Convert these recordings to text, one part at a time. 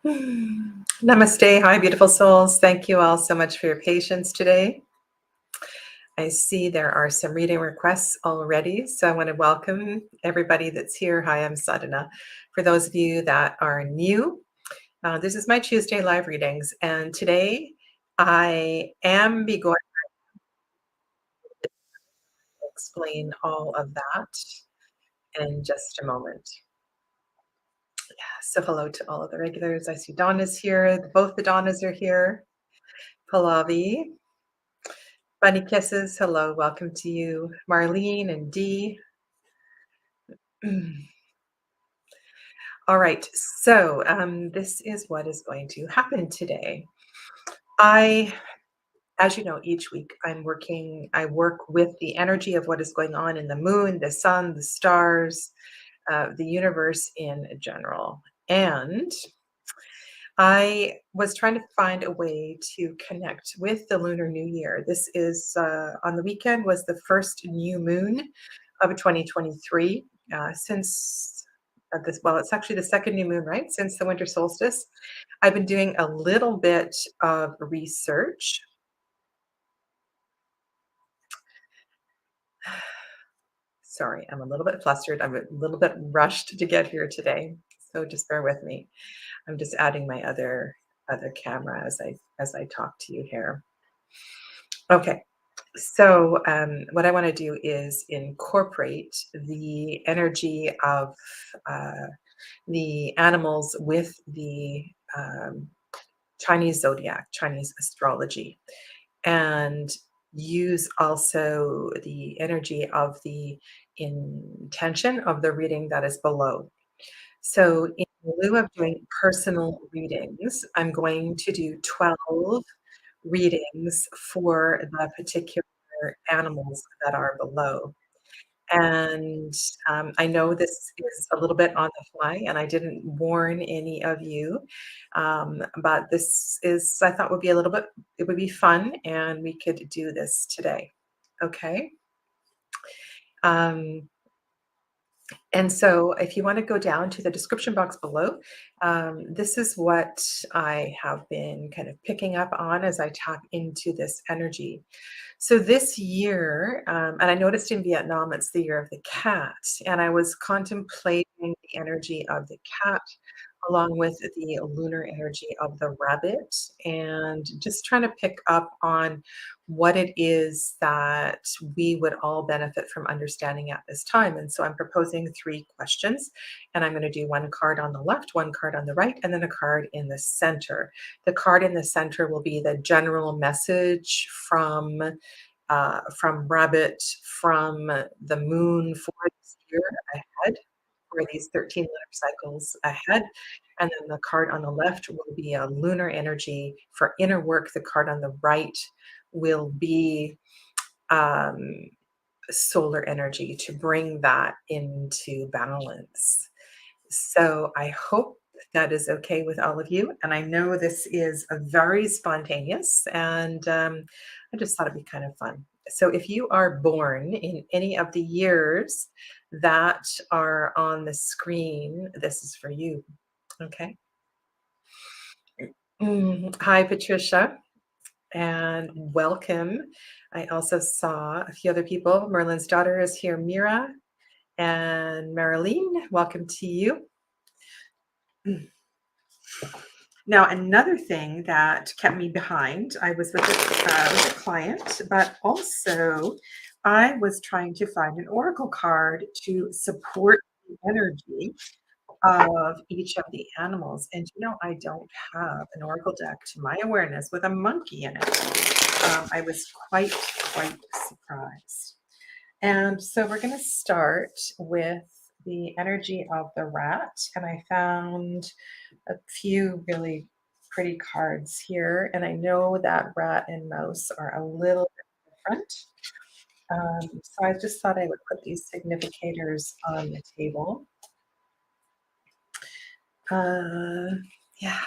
Namaste. Hi, beautiful souls. Thank you all so much for your patience today. I see there are some reading requests already, so I want to welcome everybody that's here. Hi, I'm Sadhana. For those of you that are new, this is my Tuesday live readings, and today I am going to explain all of that in just a moment. So hello to all of the regulars. I see Donna's here. Both the Donnas are here. Pallavi. Bunnykisses, hello, welcome to you. Marlene and Dee. All right, so this is what is going to happen today. As you know, each week I work with the energy of what is going on in the moon, the sun, the stars, the universe in general. And I was trying to find a way to connect with the Lunar New Year. This is on the weekend was the first new moon of 2023 since it's actually the second new moon, right? Since the winter solstice. I've been doing a little bit of research. Sorry, I'm a little bit flustered. I'm a little bit rushed to get here today, so just bear with me. I'm just adding my other camera as I talk to you here. Okay, so what I want to do is incorporate the energy of the animals with the Chinese zodiac, Chinese astrology, and use also the energy of the intention of the reading that is below. So in lieu of doing personal readings, I'm going to do 12 readings for the particular animals that are below. And I know this is a little bit on the fly, and I didn't warn any of you, but this is, I thought would be it would be fun, and we could do this today. Okay. And so if you want to go down to the description box below, this is what I have been kind of picking up on as I tap into this energy. So this year, and I noticed in Vietnam, it's the year of the cat, and I was contemplating the energy of the cat along with the lunar energy of the rabbit, and just trying to pick up on what it is that we would all benefit from understanding at this time. And so I'm proposing 3 questions, and I'm going to do 1 card on the left, 1 card on the right, and then a card in the center. The card in the center will be the general message from rabbit, from the moon for this year ahead, for these 13 lunar cycles ahead. And then the card on the left will be a lunar energy for inner work. The card on the right will be solar energy to bring that into balance. So I hope that is okay with all of you. And I know this is a very spontaneous, and I just thought it'd be kind of fun. So if you are born in any of the years that are on the screen, this is for you. Okay. Hi, Patricia, and welcome. I also saw a few other people. Merlin's daughter is here, Mira, and Marilyn, welcome to you. Now, another thing that kept me behind, I was with a client, but also I was trying to find an oracle card to support the energy of each of the animals. And I don't have an oracle deck to my awareness with a monkey in it. I was quite surprised. And so we're going to start with the energy of the rat. And I found a few really pretty cards here. And I know that rat and mouse are a little bit different. So I just thought I would put these significators on the table. Yeah.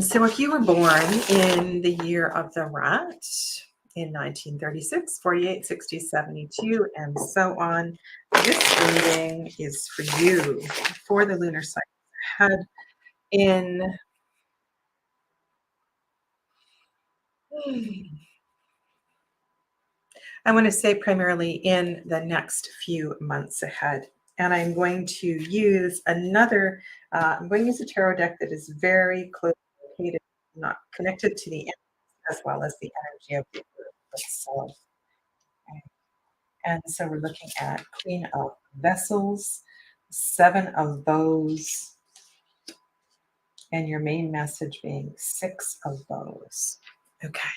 So if you were born in the year of the rat, in 1936, 48, 60, 72, and so on. This reading is for you for the lunar cycle ahead in I want to say primarily in the next few months ahead. And I'm going to use I'm going to use a tarot deck that is very closely located, not connected to the energy as well as the energy of the earth itself. Okay. And so we're looking at Queen of Vessels, Seven of Bows, and your main message being Six of Bows. Okay.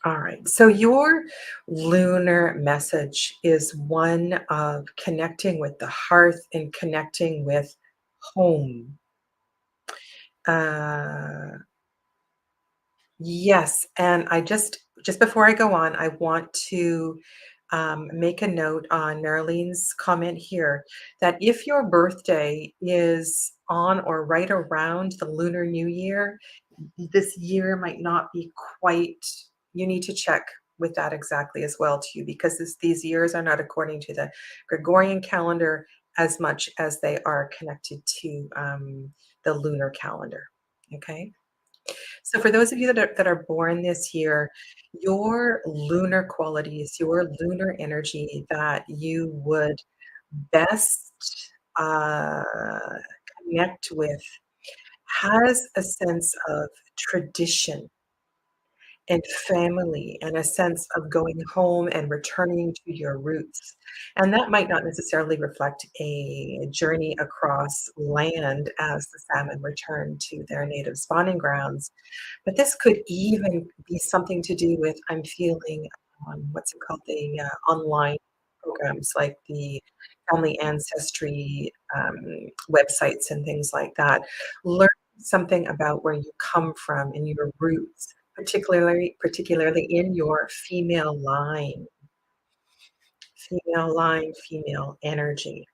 All right. So your lunar message is one of connecting with the hearth and connecting with home. Uh, yes. And just before I go on, I want to make a note on Marilene's comment here that if your birthday is on or right around the Lunar New Year, this year might not be quite, you need to check with that exactly as well too, because these years are not according to the Gregorian calendar as much as they are connected to the lunar calendar. Okay. So for those of you that are born this year, your lunar qualities, your lunar energy that you would best uh, connect with has a sense of tradition and family and a sense of going home and returning to your roots. And that might not necessarily reflect a journey across land as the salmon return to their native spawning grounds, but this could even be something to do with, I'm feeling, what's it called, the online programs like the family ancestry websites and things like that. Learn something about where you come from and your roots, particularly in your female energy,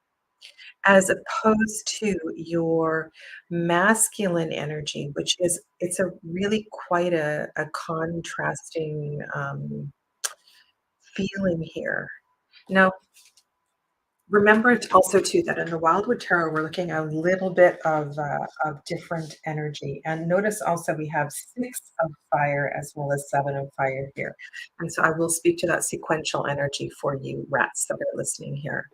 as opposed to your masculine energy, which is it's a really quite a contrasting feeling here. Now, remember also too that in the Wildwood Tarot, we're looking at a little bit of different energy. And notice also we have six of fire as well as seven of fire here. And so I will speak to that sequential energy for you rats that are listening here.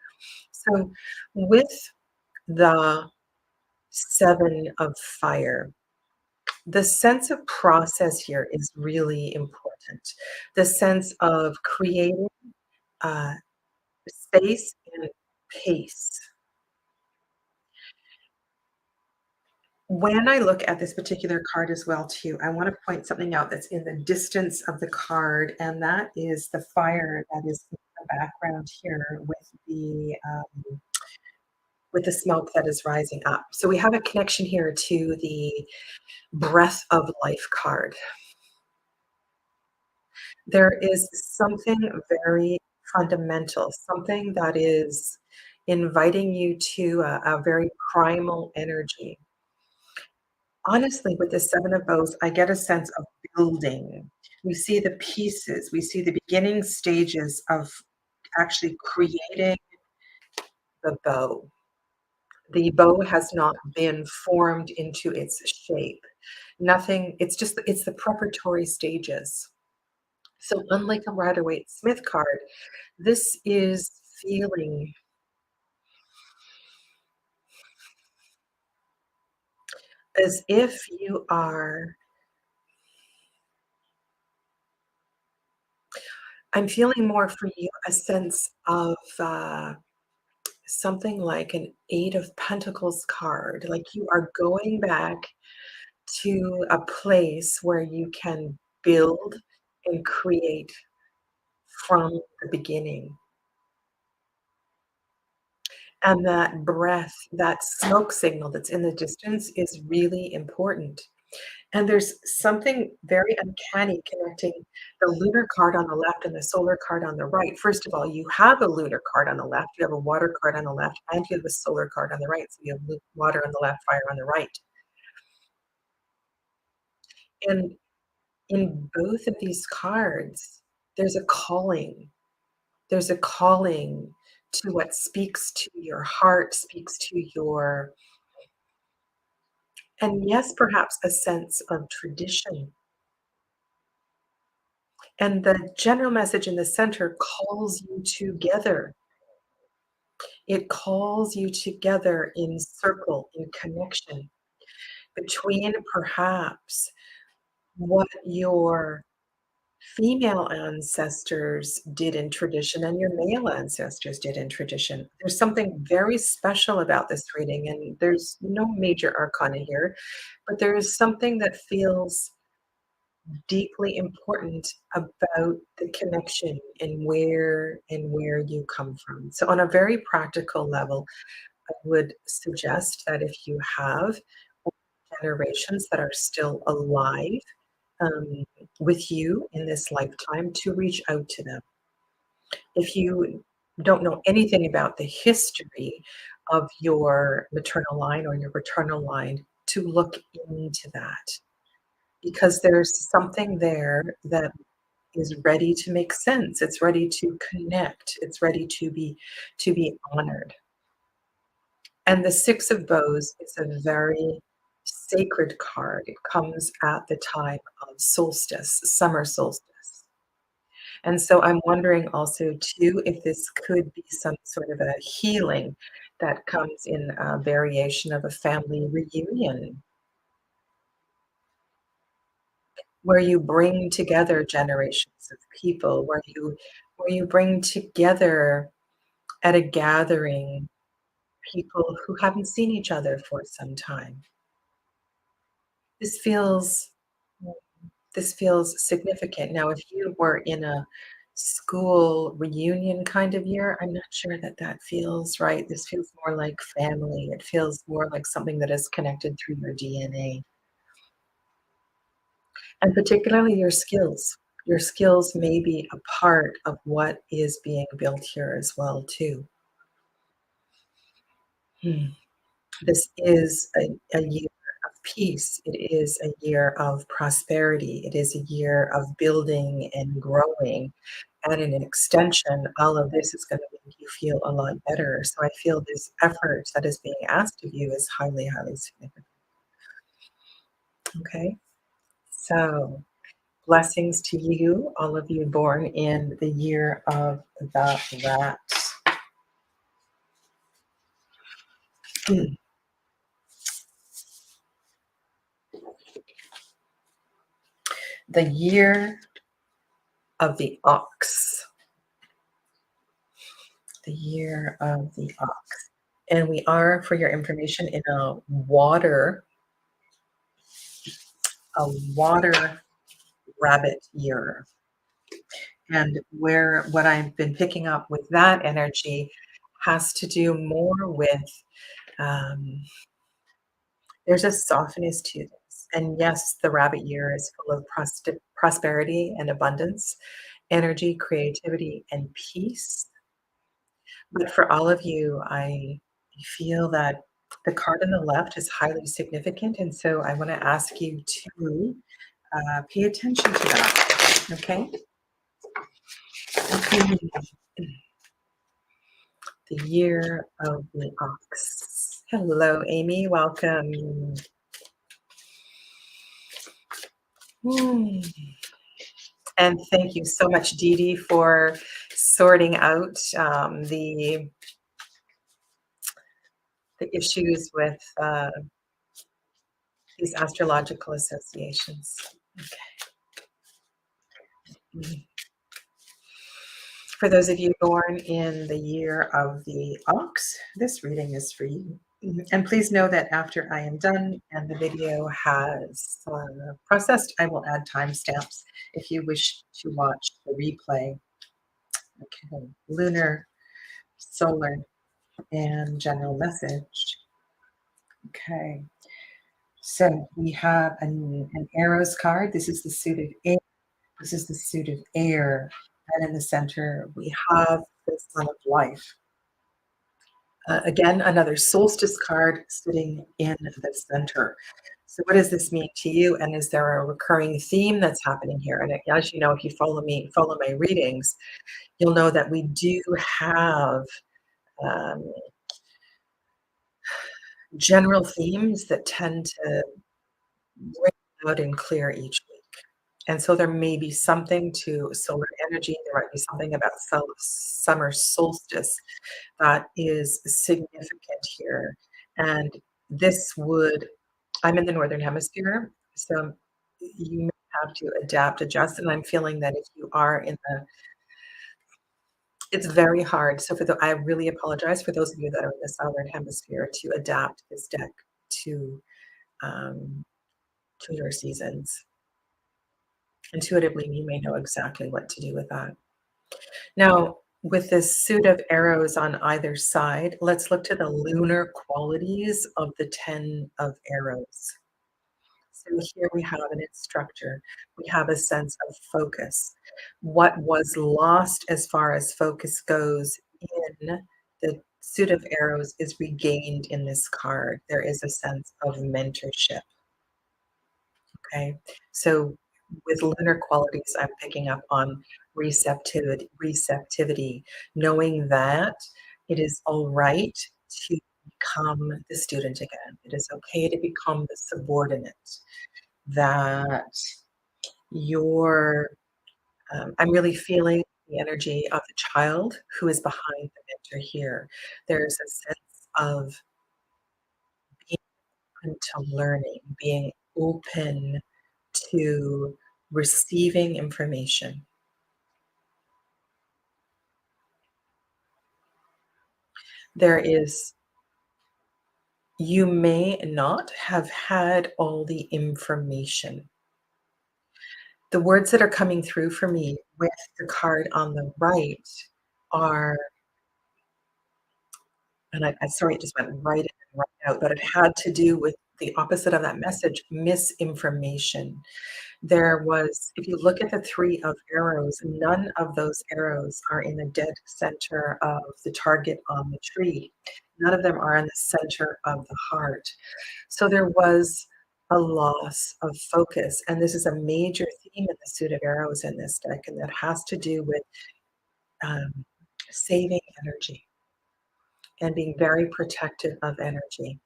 So with the seven of fire, the sense of process here is really important. The sense of creating uh, space and pace. When I look at this particular card as well too, I want to point something out that's in the distance of the card, and that is the fire that is in the background here with the smoke that is rising up. So we have a connection here to the breath of life card. There is something very fundamental, something that is inviting you to a very primal energy. Honestly, with the Seven of Bows, I get a sense of building. We see the pieces, we see the beginning stages of actually creating the bow. The bow has not been formed into its shape. Nothing, it's the preparatory stages. So unlike a Rider-Waite-Smith card, this is feeling as if you are I'm feeling more for you a sense of, something like an Eight of Pentacles card, like you are going back to a place where you can build and create from the beginning. And that breath, that smoke signal that's in the distance is really important. And there's something very uncanny connecting the lunar card on the left and the solar card on the right. First of all, you have a lunar card on the left, you have a water card on the left, and you have a solar card on the right. So you have water on the left, fire on the right. And In both of these cards, there's a calling. There's a calling to what speaks to your heart, speaks to your and yes, perhaps a sense of tradition. And the general message in the center calls you together. It calls you together in circle, in connection between perhaps what your female ancestors did in tradition and your male ancestors did in tradition. There's something very special about this reading, and there's no major arcana here, but there is something that feels deeply important about the connection and where you come from. So on a very practical level, I would suggest that if you have generations that are still alive um, with you in this lifetime, to reach out to them. If you don't know anything about the history of your maternal line or your paternal line, to look into that because there's something there that is ready to make sense. It's ready to connect. It's ready to be honored. And the Six of Bows is a very sacred card. It comes at the time of solstice, summer solstice. And so I'm wondering also too if this could be some sort of a healing that comes in a variation of a family reunion where you bring together generations of people, where you bring together at a gathering people who haven't seen each other for some time. This feels this feels significant. Now, if you were in a school reunion kind of year, I'm not sure that that feels right. This feels more like family. It feels more like something that is connected through your DNA, and particularly your skills. Your skills may be a part of what is being built here as well, too. Hmm. This is a year of peace. It is a year of prosperity. It is a year of building and growing. And in an extension, all of this is going to make you feel a lot better. So I feel this effort that is being asked of you is highly, highly significant. Okay. So blessings to you, all of you born in the year of the rat. The year of the ox. The year of the ox. And we are, for your information, in a water rabbit year. And where what I've been picking up with that energy has to do more with um, there's a softness to this. And yes, the rabbit year is full of prosperity and abundance, energy, creativity, and peace. But for all of you, I feel that the card on the left is highly significant. And so I want to ask you to pay attention to that. Okay. The year of the ox. Hello, Amy. Welcome. Hmm. And thank you so much, Dee Dee, for sorting out the issues with these astrological associations. Okay. For those of you born in the year of the ox, this reading is for you. And please know that after I am done and the video has processed, I will add timestamps if you wish to watch the replay. Okay, lunar, solar, and general message. Okay, so we have an arrows card. This is the suit of air. This is the suit of air. And in the center, we have the sun of life. Again, another solstice card sitting in the center. So what does this mean to you? And is there a recurring theme that's happening here? And as you know, if you follow my readings, you'll know that we do have um, general themes that tend to ring loud and clear each week. And so there may be something to solar energy. There might be something about summer solstice that is significant here. And this would, I'm in the Northern Hemisphere, so you may have to adapt, adjust. And I'm feeling that if you are in the, it's very hard. So I really apologize for those of you that are in the Southern Hemisphere to adapt this deck to um, to your seasons. Intuitively, you may know exactly what to do with that. Now, with this suit of arrows on either side, let's look to the lunar qualities of the 10 of arrows. So here we have an instructor. We have a sense of focus. What was lost as far as focus goes in the suit of arrows is regained in this card. There is a sense of mentorship. Okay. So with lunar qualities, I'm picking up on receptivity, knowing that it is all right to become the student again. It is okay to become the subordinate. That you're, I'm really feeling the energy of the child who is behind the mentor here. There's a sense of being open to learning, being open to receiving information. There is, you may not have had all the information. The words that are coming through for me with the card on the right are, and I sorry, it just went right in and right out, but it had to do with the opposite of that message, misinformation. There was, if you look at the 3 of arrows, none of those arrows are in the dead center of the target on the tree. None of them are in the center of the heart. So there was a loss of focus, and this is a major theme in the suit of arrows in this deck, and that has to do with um, saving energy and being very protective of energy.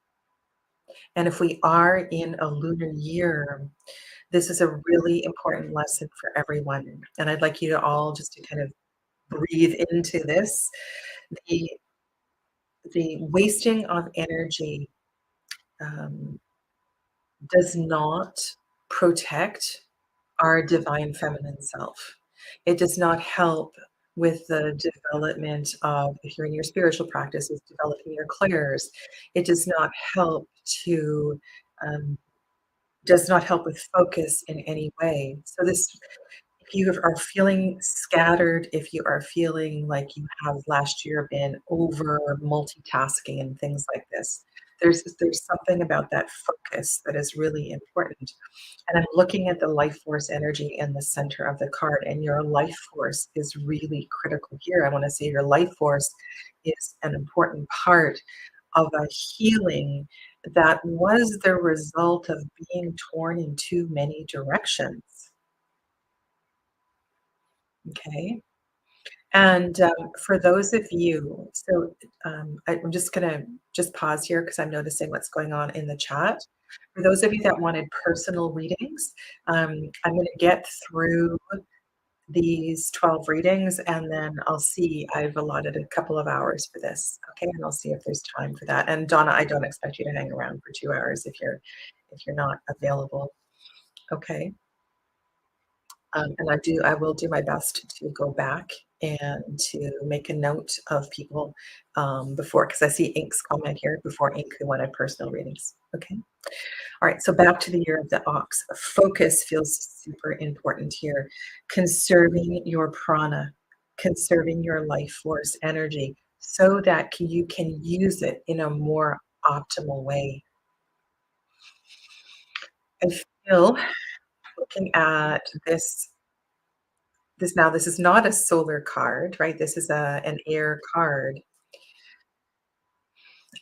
And if we are in a lunar year, this is a really important lesson for everyone. And I'd like you to all just to kind of breathe into this. The, the wasting of energy um, does not protect our divine feminine self. It does not help with the development of, if you're in your spiritual practices, developing your clairs. It Um, does not help with focus in any way. So this, if you are feeling scattered, if you are feeling like you have last year been over multitasking and things like this, there's something about that focus that is really important. And I'm looking at the life force energy in the center of the card, and your life force is really critical here. I want to say your life force is an important part of a healing that was the result of being torn in too many directions. Okay. And for those of you, so I'm just going to just pause here because I'm noticing what's going on in the chat. For those of you that wanted personal readings, I'm going to get through these 12 readings and then I'll see. I've allotted a couple of hours for this. Okay. And I'll see if there's time for that. And Donna, I don't expect you to hang around for 2 hours if you're not available. Okay. And I will do my best to go back and to make a note of people before, because I see Ink's comment here, before Ink who wanted personal readings. Okay. All right. So back to the year of the ox. Focus feels super important here. Conserving your prana, conserving your life force energy so that you can use it in a more optimal way. I feel, looking at this now, this is not a solar card, right? This is an air card.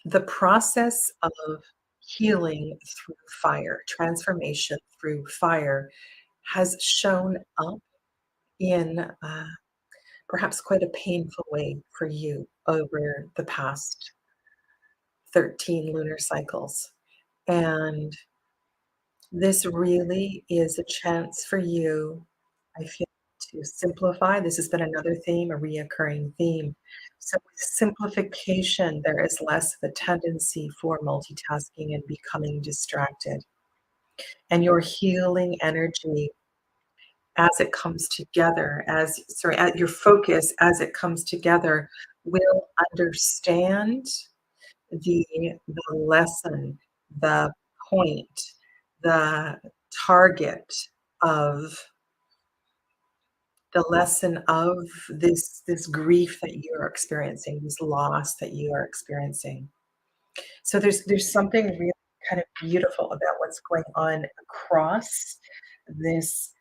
The process of healing through fire, transformation through fire has shown up in perhaps quite a painful way for you over the past 13 lunar cycles. And this really is a chance for you, I feel, to simplify. This has been another theme, a reoccurring theme. So, with simplification, there is less of a tendency for multitasking and becoming distracted. And your healing energy as it comes together, at your focus as it comes together will understand the lesson, the point, the target of the lesson of this grief that you're experiencing, this loss that you are experiencing. So there's something really kind of beautiful about what's going on across this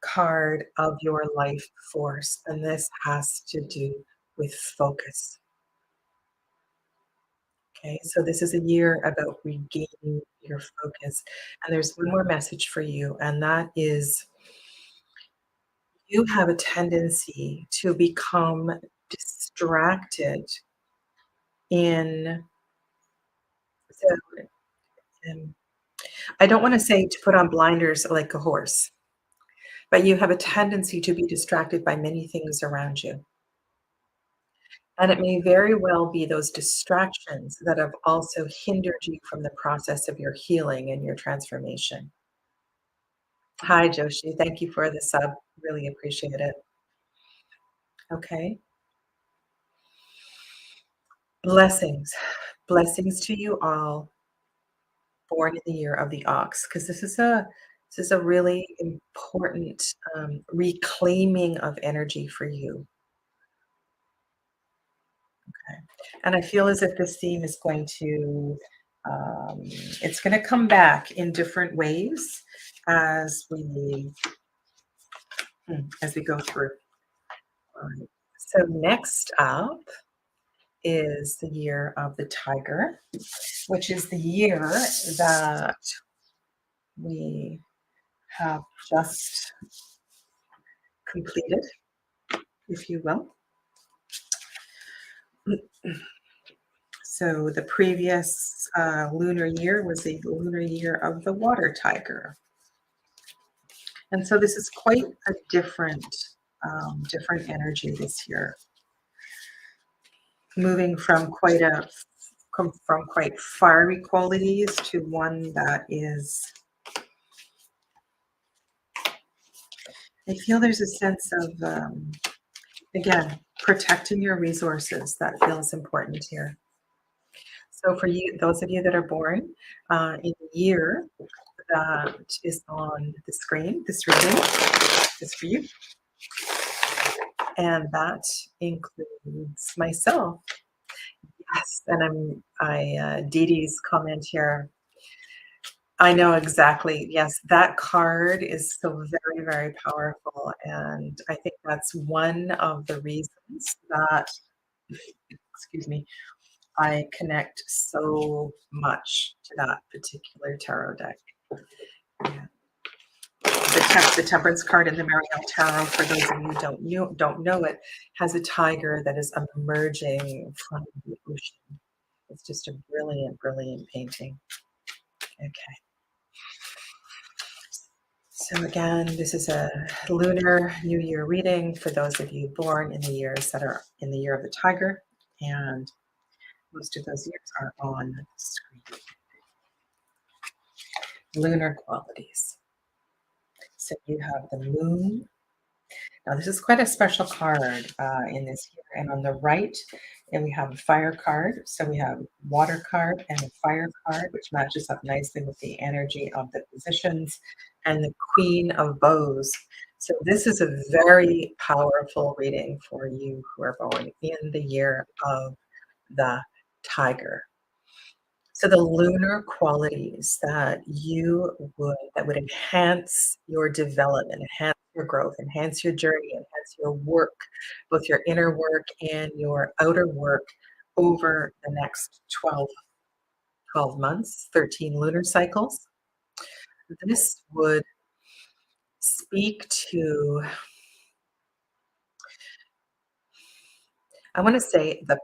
card of your life force, and this has to do with focus. Okay, so this is a year about regaining your focus. And there's one more message for you, and that is you have a tendency to become distracted in so um, I don't want to say to put on blinders like a horse, but you have a tendency to be distracted by many things around you. And it may very well be those distractions that have also hindered you from the process of your healing and your transformation. Hi, Joshi. Thank you for the sub. Really appreciate it. Okay. Blessings. Blessings to you all born in the year of the ox, because this is a really important reclaiming of energy for you. Okay. And I feel as if this theme is going to it's going to come back in different ways as we go through. All right. So next up is the year of the tiger, which is the year that we have just completed, if you will. So the previous lunar year was the lunar year of the water tiger. And so this is quite a different energy this year, moving from quite fiery qualities to one that is. I feel there's a sense of again protecting your resources that feels important here. So for you, those of you that are born in the year that is on the screen, this reading is for you. And that includes myself. Yes, and Dee Dee's comment here. I know exactly. Yes, that card is so very, very powerful. And I think that's one of the reasons that, excuse me, I connect so much to that particular tarot deck. Yeah. The Temperance card in the Marielle Tarot, for those of you who don't know it, has a tiger that is emerging from the ocean. It's just a brilliant, brilliant painting. Okay. So again, this is a Lunar New Year reading for those of you born in the years that are in the year of the tiger, and most of those years are on the screen. Lunar qualities. So you have the moon. Now this is quite a special card in this year. And on the right, and we have a fire card. So we have water card and a fire card, which matches up nicely with the energy of the positions and the Queen of Bows. So this is a very powerful reading for you who are born in the year of the tiger. So the lunar qualities that would enhance your development, enhance your growth, enhance your journey, enhance your work, both your inner work and your outer work over the next 12 12 months, 13 lunar cycles. This would speak to, I want to say, the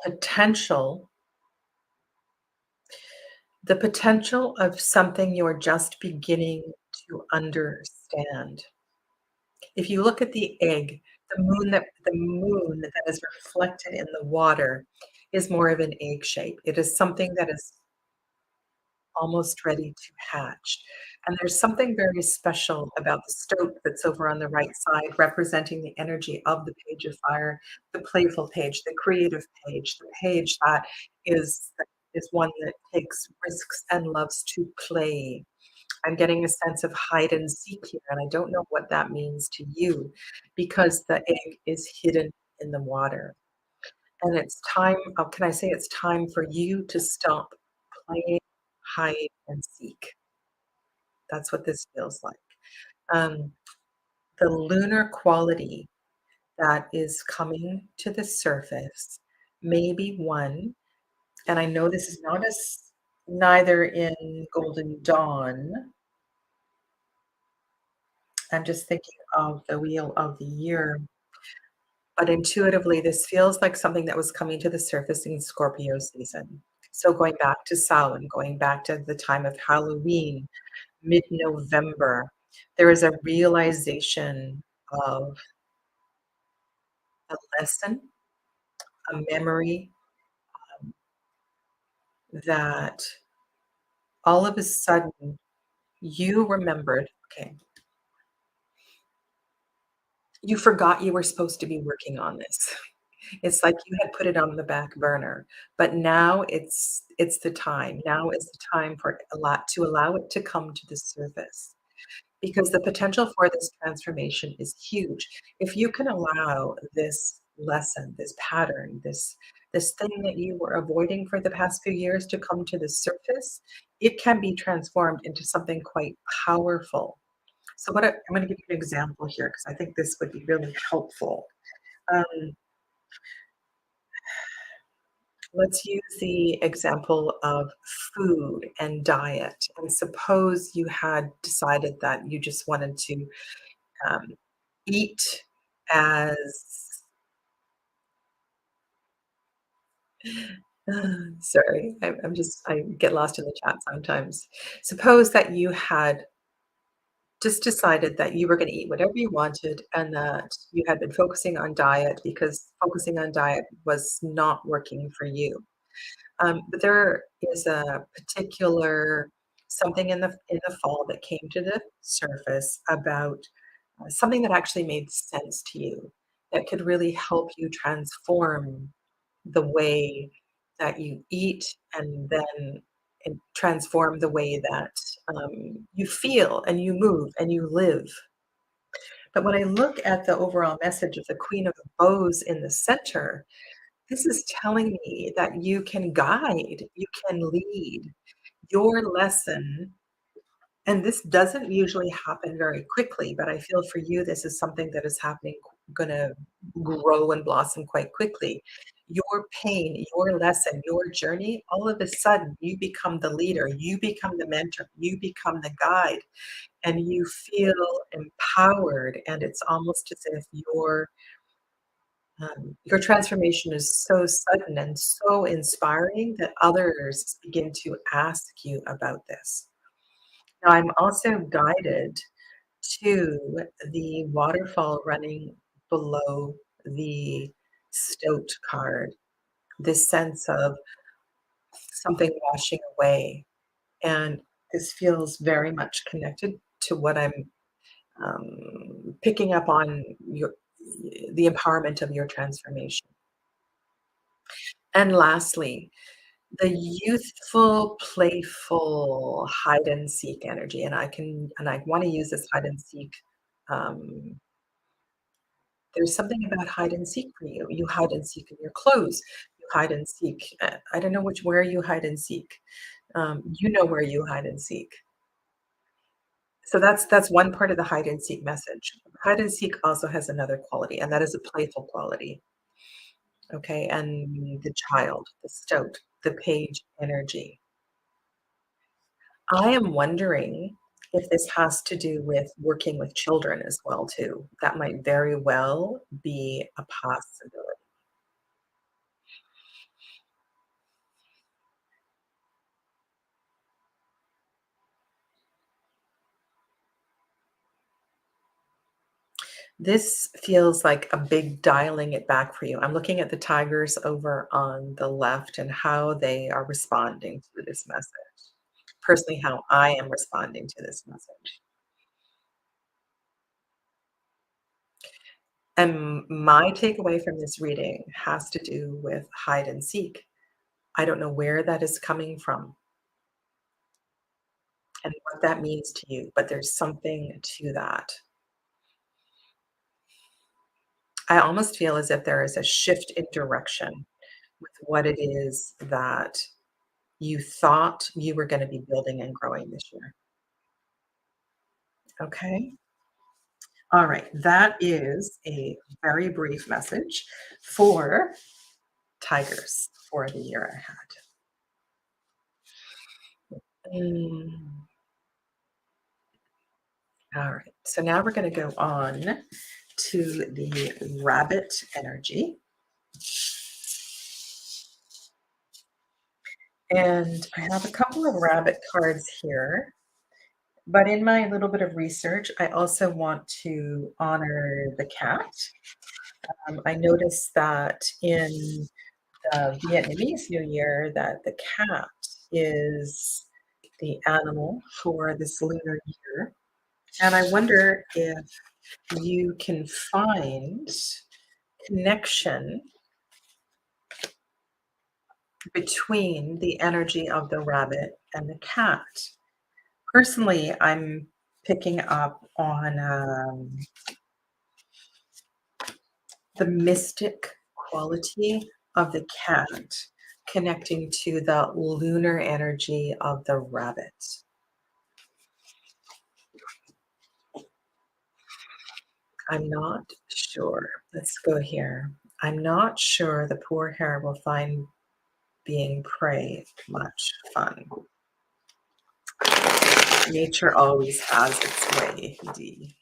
potential of something you're just beginning to understand. If you look at the egg, the moon that is reflected in the water is more of an egg shape. It is something that is almost ready to hatch. And there's something very special about the stoat that's over on the right side, representing the energy of the page of fire, the playful page, the creative page, the page that is one that takes risks and loves to play. I'm getting a sense of hide and seek here, and I don't know what that means to you because the egg is hidden in the water. And it's time, can I say it's time for you to stop playing hide and seek? That's what this feels like. Um, the lunar quality that is coming to the surface may be one, and I know this is not as neither in Golden Dawn. I'm just thinking of the wheel of the year, but intuitively, this feels like something that was coming to the surface in Scorpio season. So going back to Samhain, going back to the time of Halloween, mid-November, there is a realization of a lesson, a memory that all of a sudden you remembered, okay, you forgot you were supposed to be working on this. It's like you had put it on the back burner, but now it's the time. Now is the time for a lot to allow it to come to the surface because the potential for this transformation is huge. If you can allow this lesson, this pattern, this thing that you were avoiding for the past few years to come to the surface, it can be transformed into something quite powerful. So I'm going to give you an example here because I think this would be really helpful. Um, Let's use the example of food and diet. And suppose you had decided that you just wanted to um, eat as sorry, I get lost in the chat sometimes. Suppose that you had just decided that you were going to eat whatever you wanted and that you had been focusing on diet because focusing on diet was not working for you. But there is a particular something in the fall that came to the surface about something that actually made sense to you that could really help you transform the way that you eat and transform the way that you feel and you move and you live. But when I look at the overall message of the Queen of Bows in the center, this is telling me that you can guide, you can lead your lesson. And this doesn't usually happen very quickly, but I feel for you, this is something that is happening, going to grow and blossom quite quickly. Your pain, your lesson, your journey, all of a sudden, you become the leader, you become the mentor, you become the guide, and you feel empowered. And it's almost as if your transformation is so sudden and so inspiring that others begin to ask you about this. Now, I'm also guided to the waterfall running below the stoat card, this sense of something washing away. And this feels very much connected to what I'm picking up on the empowerment of your transformation. And lastly, the youthful, playful hide and seek energy, and I wanna use this hide and seek, um, there's something about hide and seek for you. You hide and seek in your clothes. You hide and seek, I don't know where you hide and seek. You know where you hide and seek. So that's one part of the hide and seek message. Hide and seek also has another quality, and that is a playful quality, okay? And the child, the stoat, the page energy. I am wondering if this has to do with working with children as well too. That might very well be a possibility. This feels like a big dialing it back for you. I'm looking at the tigers over on the left and how they are responding to this message. Personally, how I am responding to this message. And my takeaway from this reading has to do with hide and seek. I don't know where that is coming from and what that means to you, but there's something to that. I almost feel as if there is a shift in direction with what it is that you thought you were gonna be building and growing this year. Okay? All right, that is a very brief message for tigers for the year ahead. Mm, all right, so now we're gonna go on to the rabbit energy. And I have a couple of rabbit cards here, but in my little bit of research, I also want to honor the cat. I noticed that in the Vietnamese New Year that the cat is the animal for this lunar year. And I wonder if you can find connection between the energy of the rabbit and the cat. Personally, I'm picking up on the mystic quality of the cat connecting to the lunar energy of the rabbit. I'm not sure. Let's go here. I'm not sure the poor hare will find being prey much fun. Nature always has its way, Dee.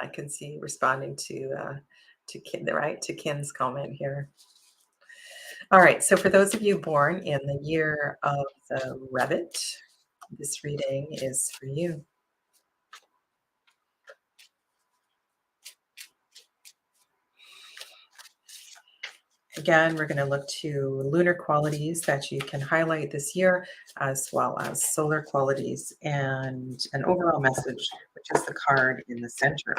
I can see you responding to Kin, right? To Kin's comment here. All right. So for those of you born in the year of the rabbit, this reading is for you. Again, we're going to look to lunar qualities that you can highlight this year, as well as solar qualities and an overall message, which is the card in the center.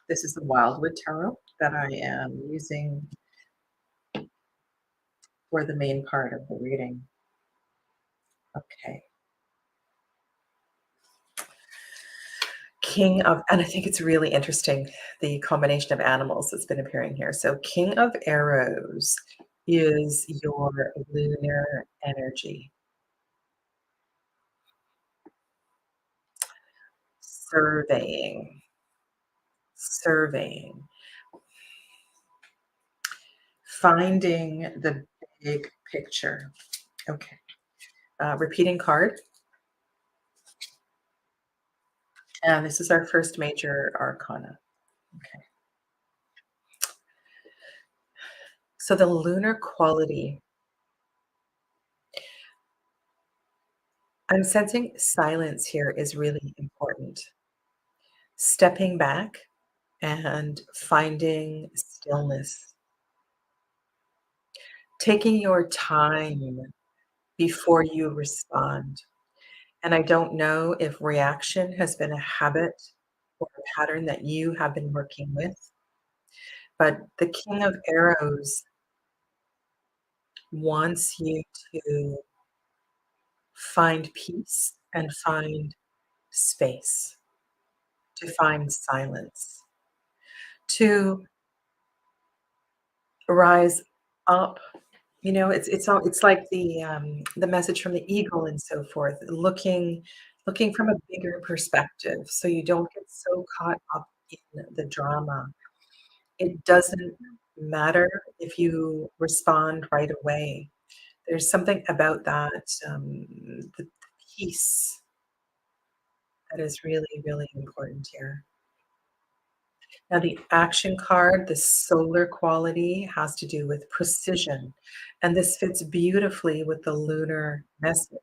This is the Wildwood Tarot that I am using for the main part of the reading. Okay. King of, and I think it's really interesting, the combination of animals that's been appearing here. So, King of Arrows is your lunar energy, surveying, surveying, finding the big picture. Okay. Repeating card. And this is our first major arcana. Okay. So, the lunar quality, I'm sensing silence here is really important. Stepping back and finding stillness, taking your time before you respond. And I don't know if reaction has been a habit or a pattern that you have been working with, but the King of Arrows wants you to find peace and find space, to find silence, to rise up. You know, it's like the message from the eagle and so forth, looking from a bigger perspective, so you don't get so caught up in the drama, It doesn't matter if you respond right away. There's something about that, the peace that is really, really important here. Now, the action card, the solar quality, has to do with precision, and this fits beautifully with the lunar message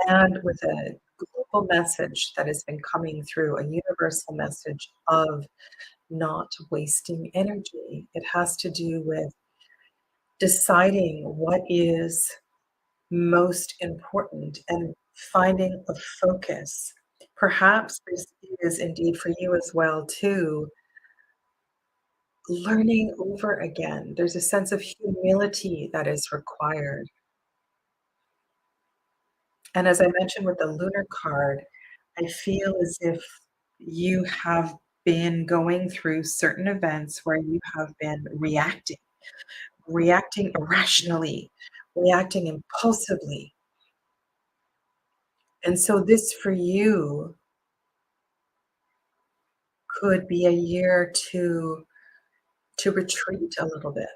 and with a global message that has been coming through, a universal message of not wasting energy. It has to do with deciding what is most important and finding a focus. Perhaps this is indeed for you as well too, learning over again. There's a sense of humility that is required. And as I mentioned with the lunar card, I feel as if you have been going through certain events where you have been reacting irrationally, reacting impulsively. And so this for you could be a year to retreat a little bit.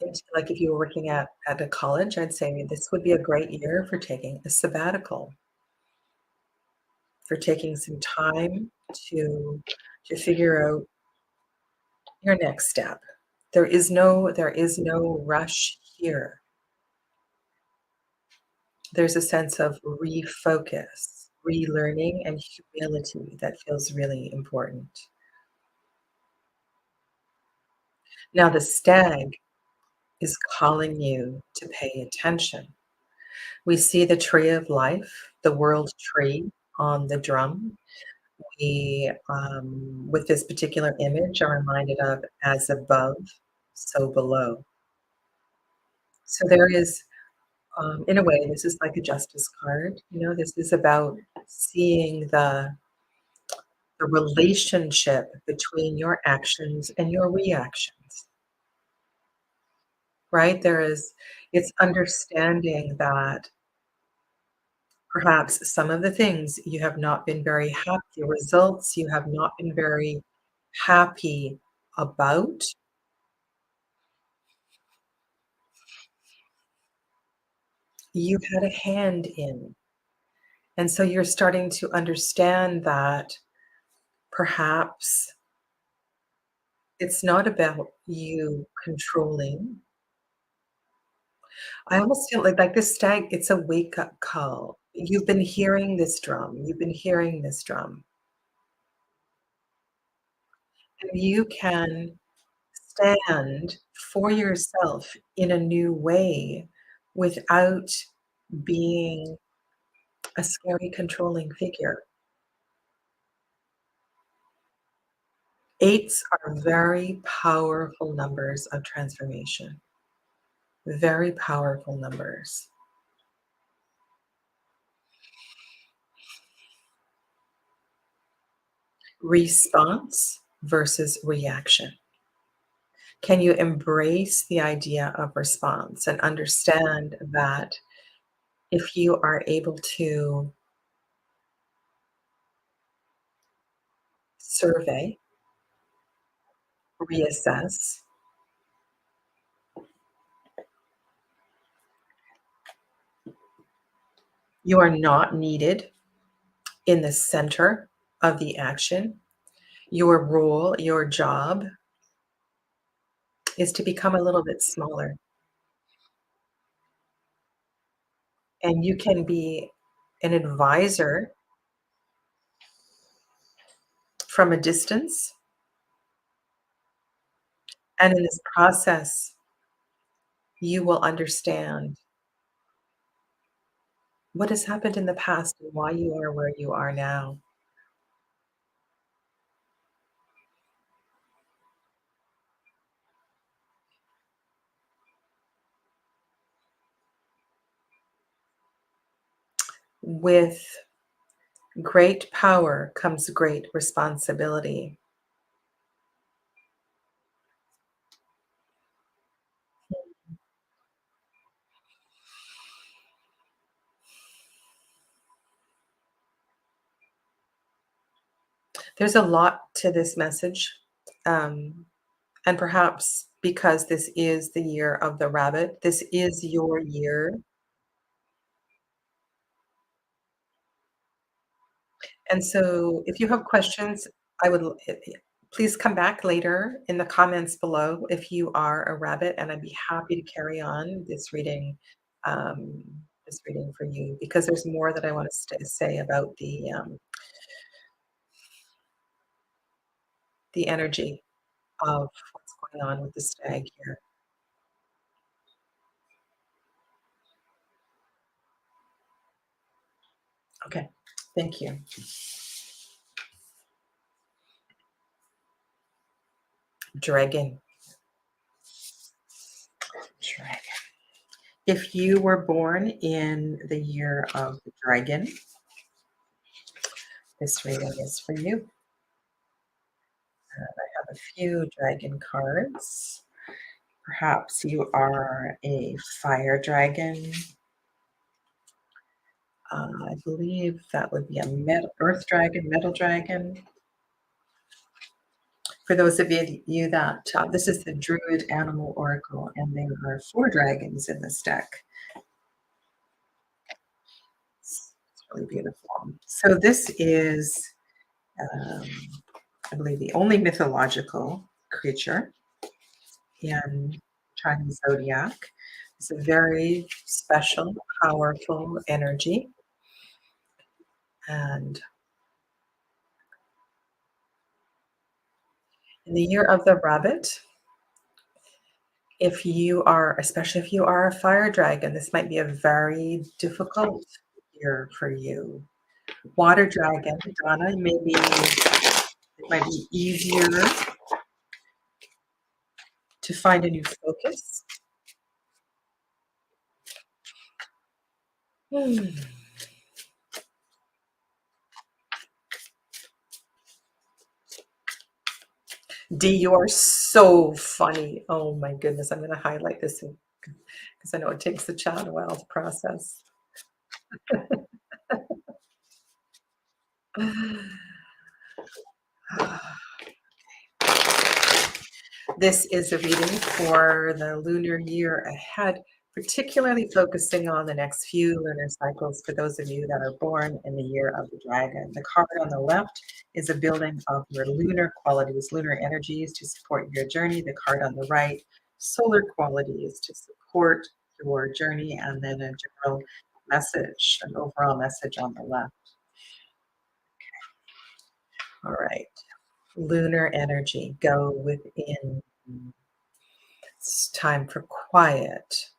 Into like if you were working at a college, I'd say this would be a great year for taking a sabbatical, for taking some time to figure out your next step. There is no rush here. There's a sense of refocus, relearning, and humility that feels really important. Now the stag is calling you to pay attention. We see the tree of life, the world tree on the drum. We, with this particular image, are reminded of as above, so below. So there is, in a way, this is like a justice card. This is about seeing the relationship between your actions and your reactions, right? It's understanding that perhaps some of the things you have not been very happy, the results you have not been very happy about, you had a hand in. And so you're starting to understand that perhaps it's not about you controlling. I almost feel like this stag, it's a wake-up call. You've been hearing this drum. You've been hearing this drum. And you can stand for yourself in a new way without being a scary, controlling figure. Eights are very powerful numbers of transformation, very powerful numbers. Response versus reaction. Can you embrace the idea of response and understand that if you are able to survey, reassess, you are not needed in the center of the action. Your role, your job is to become a little bit smaller. And you can be an advisor from a distance. And in this process, you will understand what has happened in the past and why you are where you are now. With great power comes great responsibility. There's a lot to this message. Um, and perhaps because this is the year of the rabbit, this is your year. And so if you have questions, I would please come back later in the comments below if you are a rabbit, and I'd be happy to carry on um, this reading for you because there's more that I want to say about the energy of what's going on with the stag here. Okay, thank you. Dragon. Dragon. If you were born in the year of the dragon, this reading is for you. I have a few dragon cards. Perhaps you are a fire dragon. I believe that would be a earth dragon, metal dragon. For those of you that this is the Druid Animal Oracle, and there are 4 dragons in this deck. It's really beautiful. So this is, um, I believe, the only mythological creature in Chinese zodiac. It's a very special, powerful energy. And in the year of the rabbit, especially if you are a fire dragon, this might be a very difficult year for you. Water dragon, Donna, it might be easier to find a new focus. Hmm. D, you are so funny. Oh my goodness, I'm going to highlight this because I know it takes the chat a while to process. This is a reading for the lunar year ahead, particularly focusing on the next few lunar cycles for those of you that are born in the year of the dragon. The card on the left is a building of your lunar qualities, lunar energies to support your journey. The card on the right, solar qualities to support your journey, and then a general message, an overall message on the left. All right. Lunar energy, go within. It's time for quiet.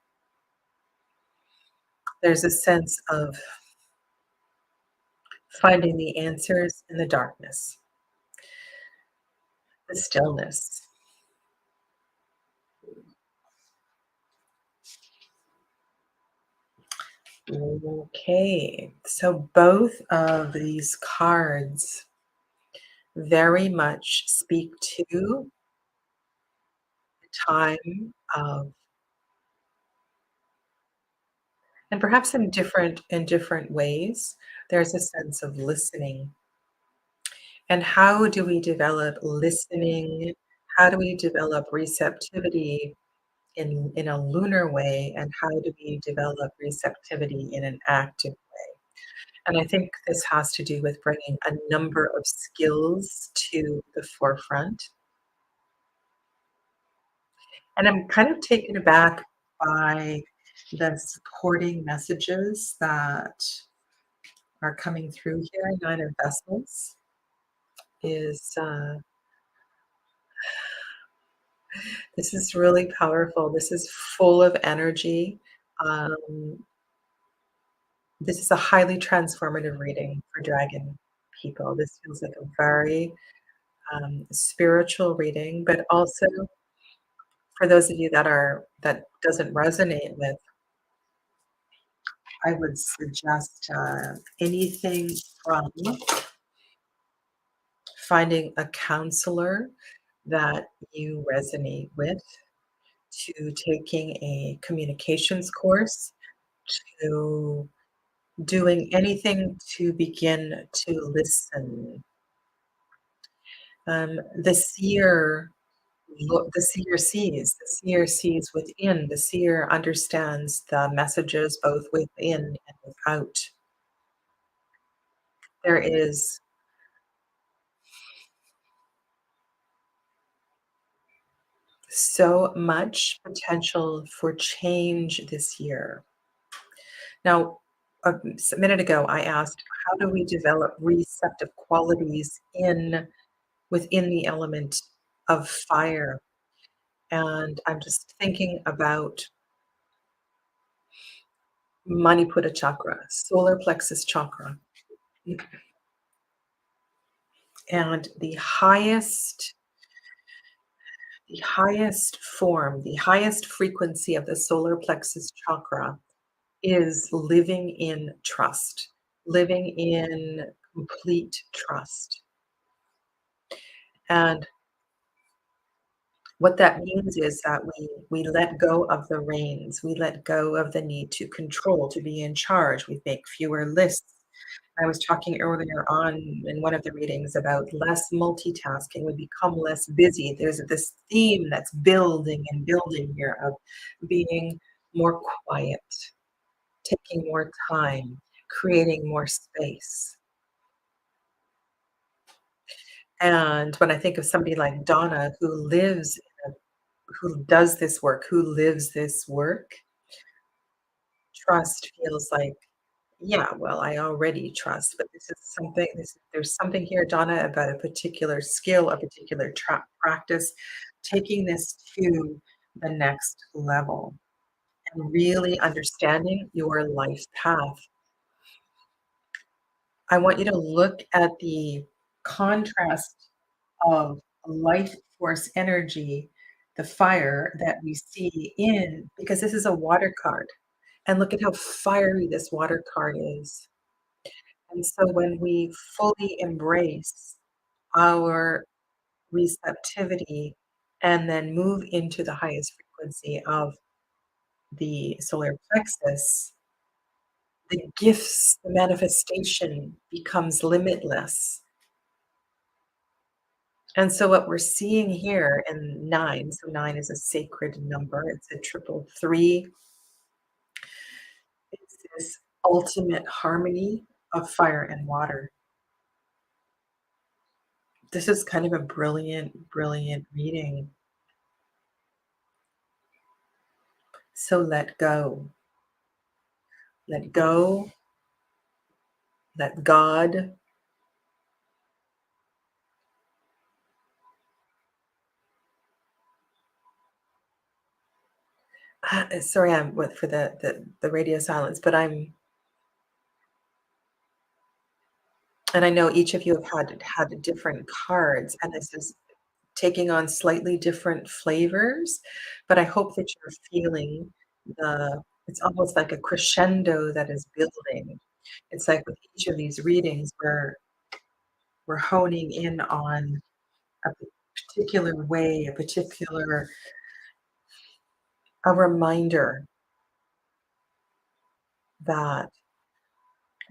There's a sense of finding the answers in the darkness, the stillness. Okay, so both of these cards very much speak to the time of, and perhaps in different ways, there's a sense of listening. And how do we develop listening? How do we develop receptivity in a lunar way, and how do we develop receptivity in an active way? And I think this has to do with bringing a number of skills to the forefront. And I'm kind of taken aback by the supporting messages that are coming through here. Nine of Vessels is this is really powerful. This is full of energy. Um, This is a highly transformative reading for dragon people. This feels like a very spiritual reading, but also for those of you that doesn't resonate with, I would suggest anything from finding a counselor that you resonate with, to taking a communications course, to doing anything to begin to listen. The seer the seer sees within, the seer understands the messages both within and without. There is so much potential for change this year. Now, a minute ago, I asked, how do we develop receptive qualities within the element of fire? And I'm just thinking about Manipura chakra, solar plexus chakra, and the highest form, the highest frequency of the solar plexus chakra is living in trust, living in complete trust. And what that means is that we let go of the reins, we let go of the need to control, to be in charge, we make fewer lists. I was talking earlier on in one of the readings about less multitasking, we become less busy. There's this theme that's building and building here of being more quiet, taking more time, creating more space. And when I think of somebody like Donna who does this work, who lives this work, trust feels like, yeah, well, I already trust, but there's something here, Donna, about a particular skill, a particular practice, taking this to the next level and really understanding your life path. I want you to look at the contrast of life force energy, the fire that we see in, because this is a water card. And look at how fiery this water card is. And so when we fully embrace our receptivity and then move into the highest frequency of the solar plexus, the gifts, the manifestation becomes limitless. And so what we're seeing here in 9, so 9 is a sacred number, it's a triple three, it's this ultimate harmony of fire and water. This is kind of a brilliant, brilliant reading. So let go. Let go. Let God. Sorry, I'm with for the radio silence, but and I know each of you have had different cards, and this is taking on slightly different flavors, but I hope that you're feeling it's almost like a crescendo that is building. It's like with each of these readings, we're honing in on a particular way, a reminder that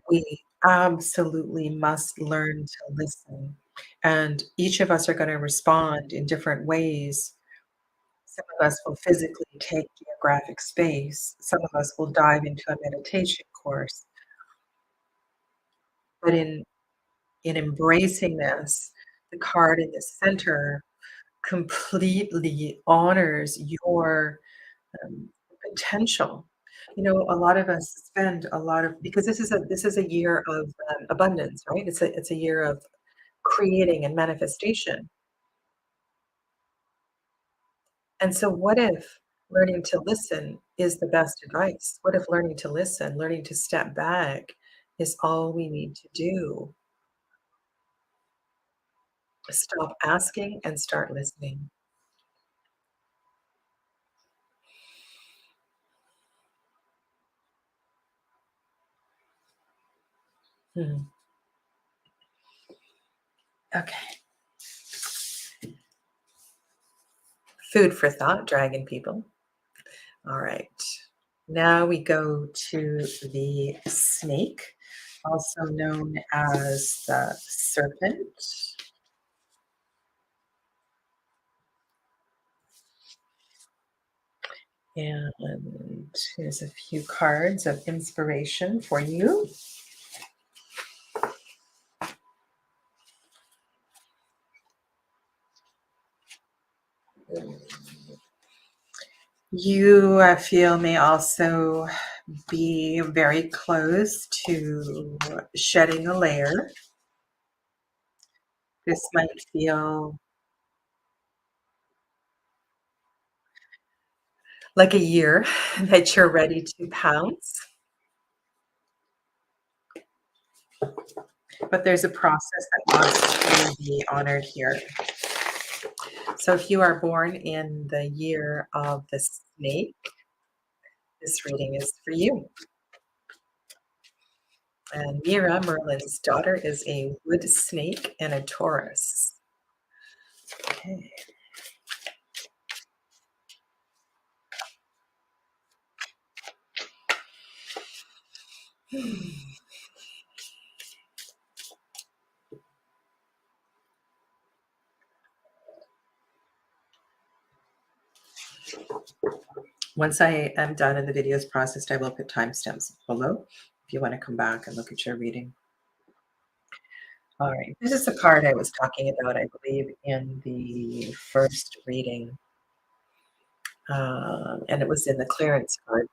we absolutely must learn to listen. And each of us are going to respond in different ways. Some of us will physically take geographic space. Some of us will dive into a meditation course. But in embracing this, the card in the center completely honors your potential. You know, a lot of us spend a lot of because this is a year of abundance, right? It's a year of creating and manifestation. And so, what if learning to listen is the best advice? What if learning to listen, learning to step back, is all we need to do? Stop asking and start listening. Hmm. Okay. Food for thought, dragon people. All right. Now we go to the snake, also known as the serpent. And here's a few cards of inspiration for you. You, I feel, may also be very close to shedding a layer. This might feel like a year that you're ready to pounce, but there's a process that wants to be honored here. So if you are born in the year of the snake, this reading is for you. And Mira, Merlin's daughter, is a wood snake and a Taurus. Okay. Once I am done and the video is processed, I will put timestamps below if you want to come back and look at your reading. All right, this is the card I was talking about, I believe, in the first reading. And it was in the clearance card,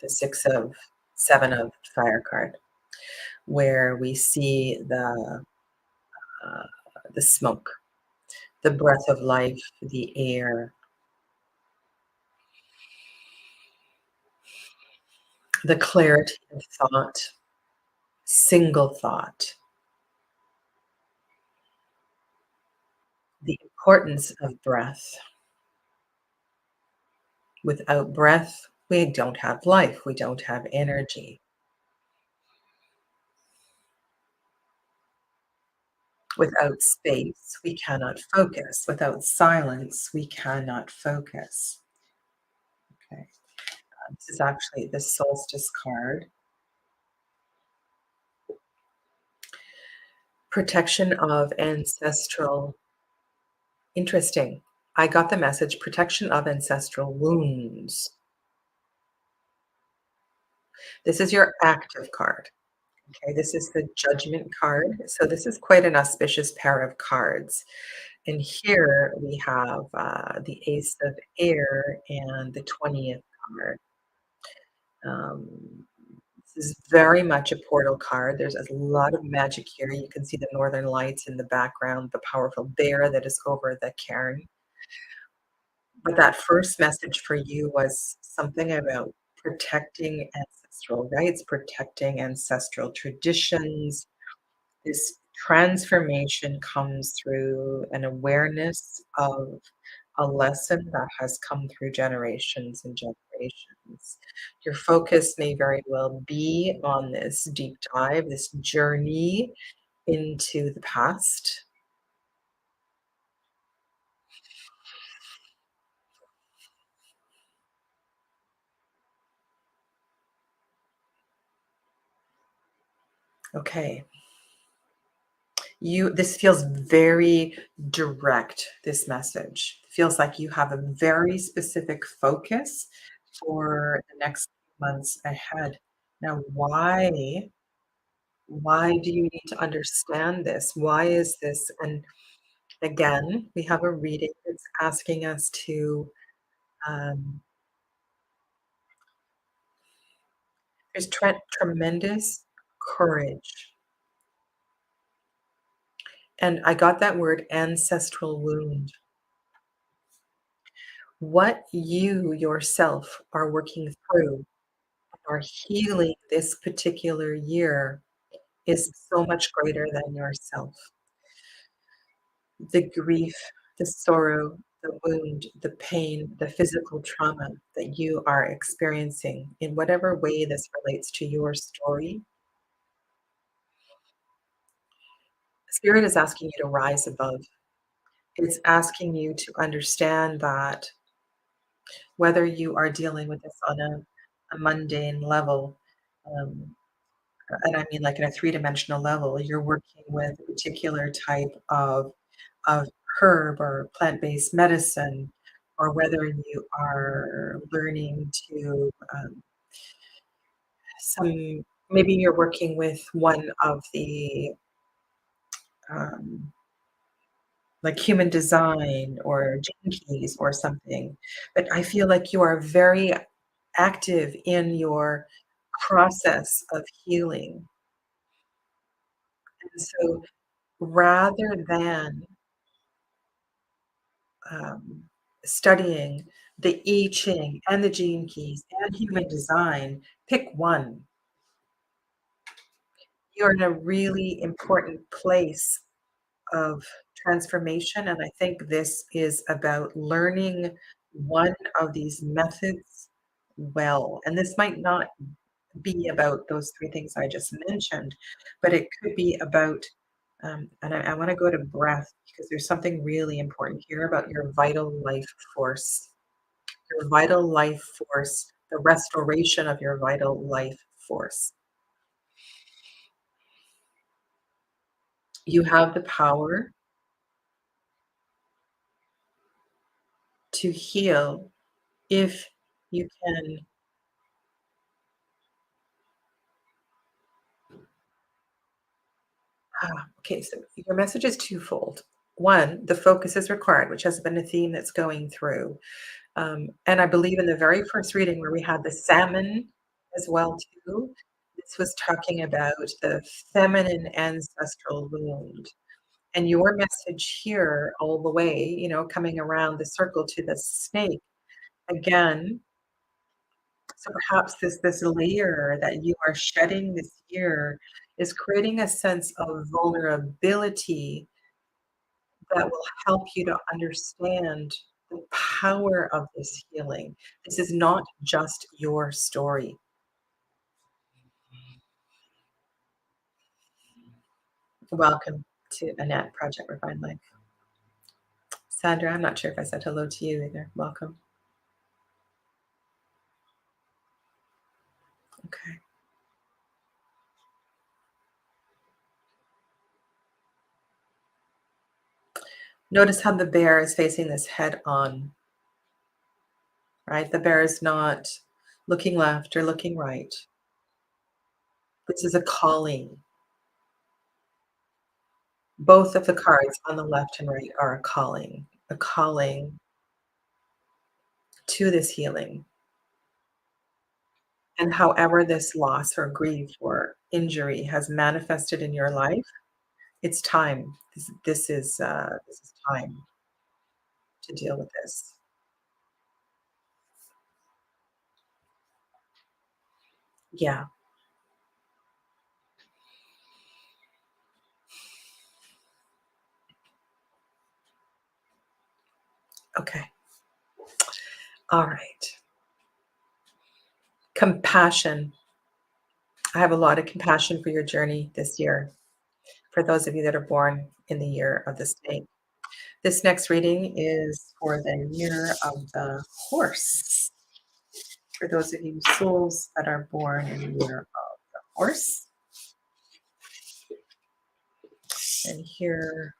the seven of fire card, where we see the smoke, the breath of life, the air, the clarity of thought, single thought, the importance of breath. Without breath, we don't have life, we don't have energy. Without space, we cannot focus. Without silence, we cannot focus. Okay, this is actually the solstice card. Protection of ancestral. Interesting. I got the message protection of ancestral wounds. This is your active card. Okay, this is the judgment card. So this is quite an auspicious pair of cards. And here we have the Ace of Air and the 20th card. This is very much a portal card. There's a lot of magic here. You can see the northern lights in the background, the powerful bear that is over the cairn. But that first message for you was something about protecting ancestral rights, protecting ancestral traditions. This transformation comes through an awareness of a lesson that has come through generations and generations. Your focus may very well be on this deep dive, this journey into the past. Okay. This feels very direct, this message. Feels like you have a very specific focus for the next months ahead. Now, why do you need to understand this? Why is this? And again, we have a reading that's asking us to, um, there's tremendous courage. And I got that word ancestral wound. What you yourself are working through or healing this particular year is so much greater than yourself. The grief, the sorrow, the wound, the pain, the physical trauma that you are experiencing, in whatever way this relates to your story, Spirit is asking you to rise above. It's asking you to understand that whether you are dealing with this on a mundane level, um, and I mean like in a three-dimensional level, you're working with a particular type of herb or plant-based medicine, or whether you are learning to some maybe you're working with one of the um, like human design or gene keys or something. But I feel like you are very active in your process of healing. And so rather than um, studying the I Ching and the gene keys and human design, pick one. You're in a really important place of transformation, and I think this is about learning one of these methods well. And this might not be about those 3 things I just mentioned, but it could be about, and I wanna go to breath because there's something really important here about your vital life force. Your vital life force, the restoration of your vital life force. You have the power to heal if you can. Okay, so your message is twofold. One, the focus is required, which has been a theme that's going through. And I believe in the very first reading where we had the salmon as well too, this was talking about the feminine ancestral wound. And your message here all the way, coming around the circle to the snake again. So perhaps this layer that you are shedding this year is creating a sense of vulnerability that will help you to understand the power of this healing. This is not just your story. Welcome to Annette, Project Refined Life. Sandra, I'm not sure if I said hello to you either. Welcome. Okay. Notice how the bear is facing this head on, right? The bear is not looking left or looking right. This is a calling. Both of the cards on the left and right are a calling to this healing. And however this loss or grief or injury has manifested in your life, it's time. This is time to deal with this. Yeah. Okay. All right. Compassion. I have a lot of compassion for your journey this year, for those of you that are born in the year of the snake. This next reading is for the year of the horse. For those of you souls that are born in the year of the horse. And here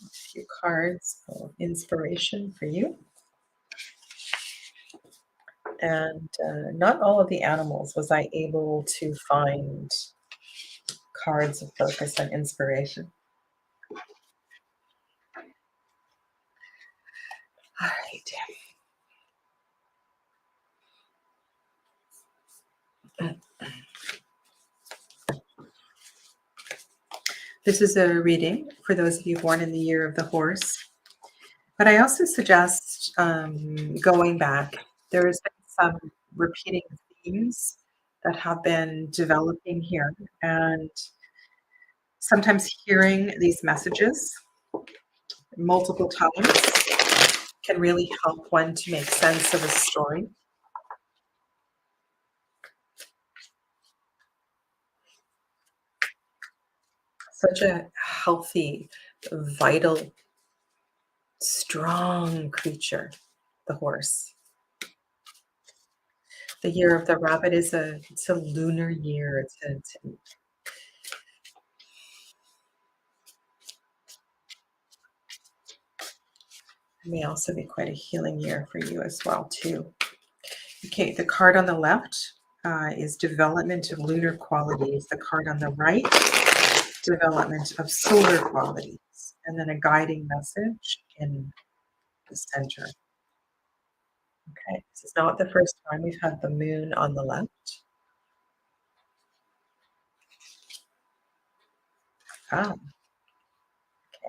are a few cards of inspiration for you. And not all of the animals was I able to find cards of focus and inspiration. All right. This is a reading for those of you born in the year of the horse. But I also suggest going back. There's been some repeating themes that have been developing here. And sometimes hearing these messages multiple times can really help one to make sense of a story. Such a healthy, vital, strong creature, the horse. The year of the rabbit it's a lunar year. may also be quite a healing year for you as well, too. Okay, the card on the left is development of lunar qualities. The card on the right, development of solar qualities. And then a guiding message in the center. Okay, this is not the first time we've had the moon on the left. Ah,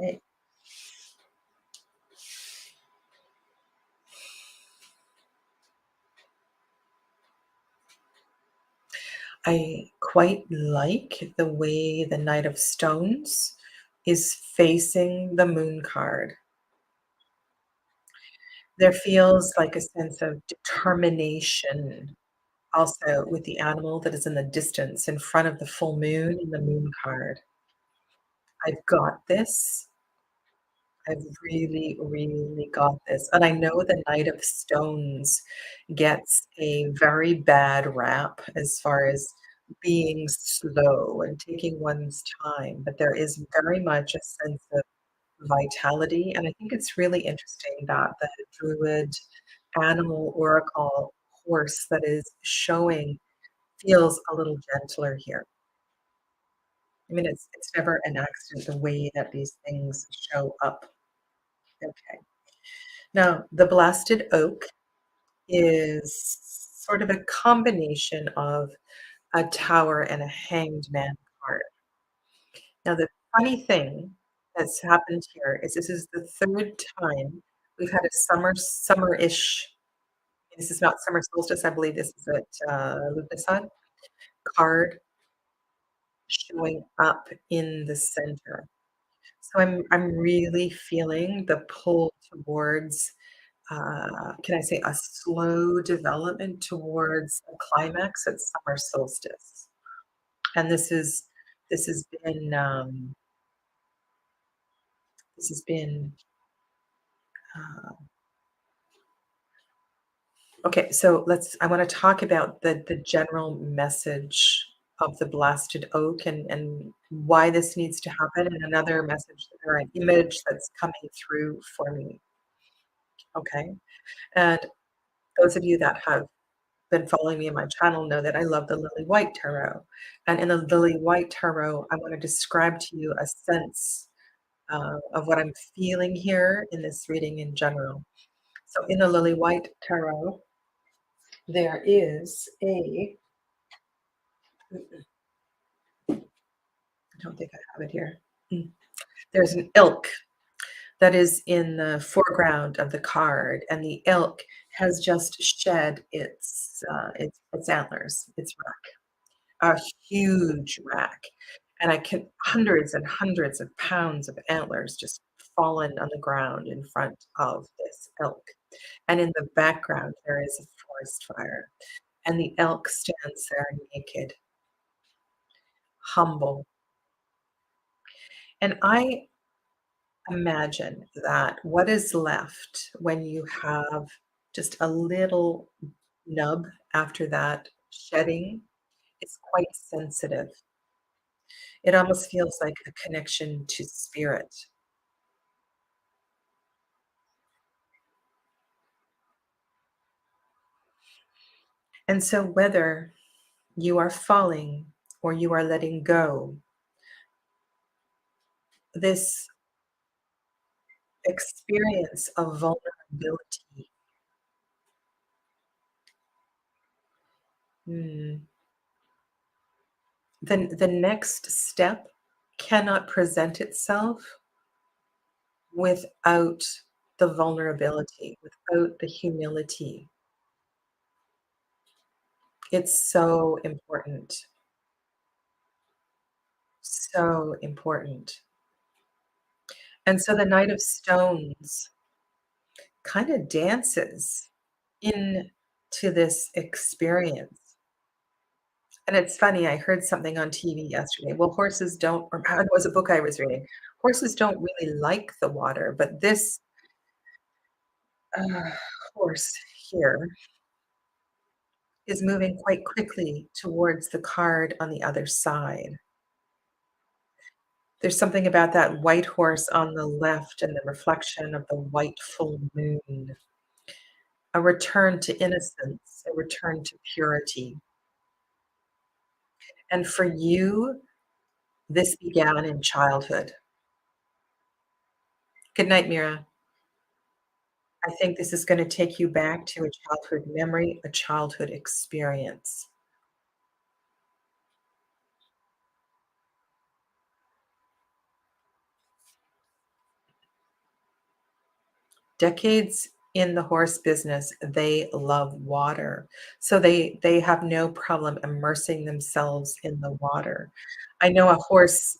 okay. I quite like the way the Knight of Stones is facing the moon card. There feels like a sense of determination also with the animal that is in the distance in front of the full moon in the moon card. I've got this. I've really, really got this. And I know the Knight of Stones gets a very bad rap as far as being slow and taking one's time, but there is very much a sense of vitality. And I think it's really interesting that the Druid animal oracle horse that is showing feels a little gentler here. I mean, it's never an accident the way that these things show up. Okay. Now, the blasted oak is sort of a combination of a tower and a hanged man card. Now, the funny thing that's happened here is this is the third time we've had a summer-ish. This is not summer solstice. I believe this is at Lunar card showing up in the center. So I'm really feeling the pull towards, can I say, a slow development towards a climax at summer solstice. And this has been this has been uh, okay. So I want to talk about the general message of the blasted oak and why this needs to happen, and another message or an image that's coming through for me. Okay, and those of you that have been following me in my channel know that I love the Lily White Tarot. And in the Lily White Tarot, I want to describe to you a sense of what I'm feeling here in this reading in general. So in the Lily White Tarot, there is I don't think I have it here. Mm. There's an elk that is in the foreground of the card, and the elk has just shed its antlers, its a huge rack, and I can hundreds and hundreds of pounds of antlers just fallen on the ground in front of this elk. And in the background, there is a forest fire, and the elk stands there naked, humble. And I imagine that what is left when you have just a little nub after that shedding is quite sensitive. It almost feels like a connection to spirit. And so, whether you are falling or you are letting go, this experience of vulnerability, mm, then the next step cannot present itself without the vulnerability, without the humility. It's so important, so important. And so the Knight of Stones kind of dances into this experience. And it's funny, I heard something on TV yesterday. Well, horses don't, or it was a book I was reading. Horses don't really like the water, but this uh, horse here is moving quite quickly towards the card on the other side. There's something about that white horse on the left and the reflection of the white full moon, a return to innocence, a return to purity. And for you, this began in childhood. Good night, Mira. I think this is going to take you back to a childhood memory, a childhood experience. Decades in the horse business, they love water. So they have no problem immersing themselves in the water. I know a horse,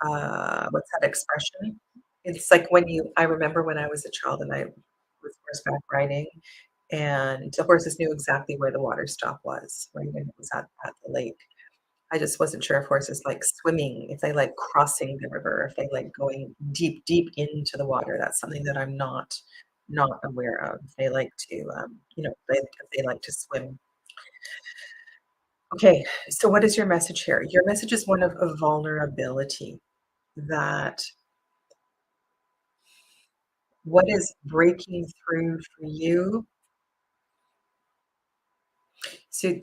what's that expression? It's like when you I remember when I was a child and I was horseback riding, and the horses knew exactly where the water stop was, right? And it was at the lake. I just wasn't sure if horses like swimming, if they like crossing the river, if they like going deep, deep into the water. That's something that I'm not aware of. They like to, they like to swim. Okay, so what is your message here? Your message is one of vulnerability. That what is breaking through for you. So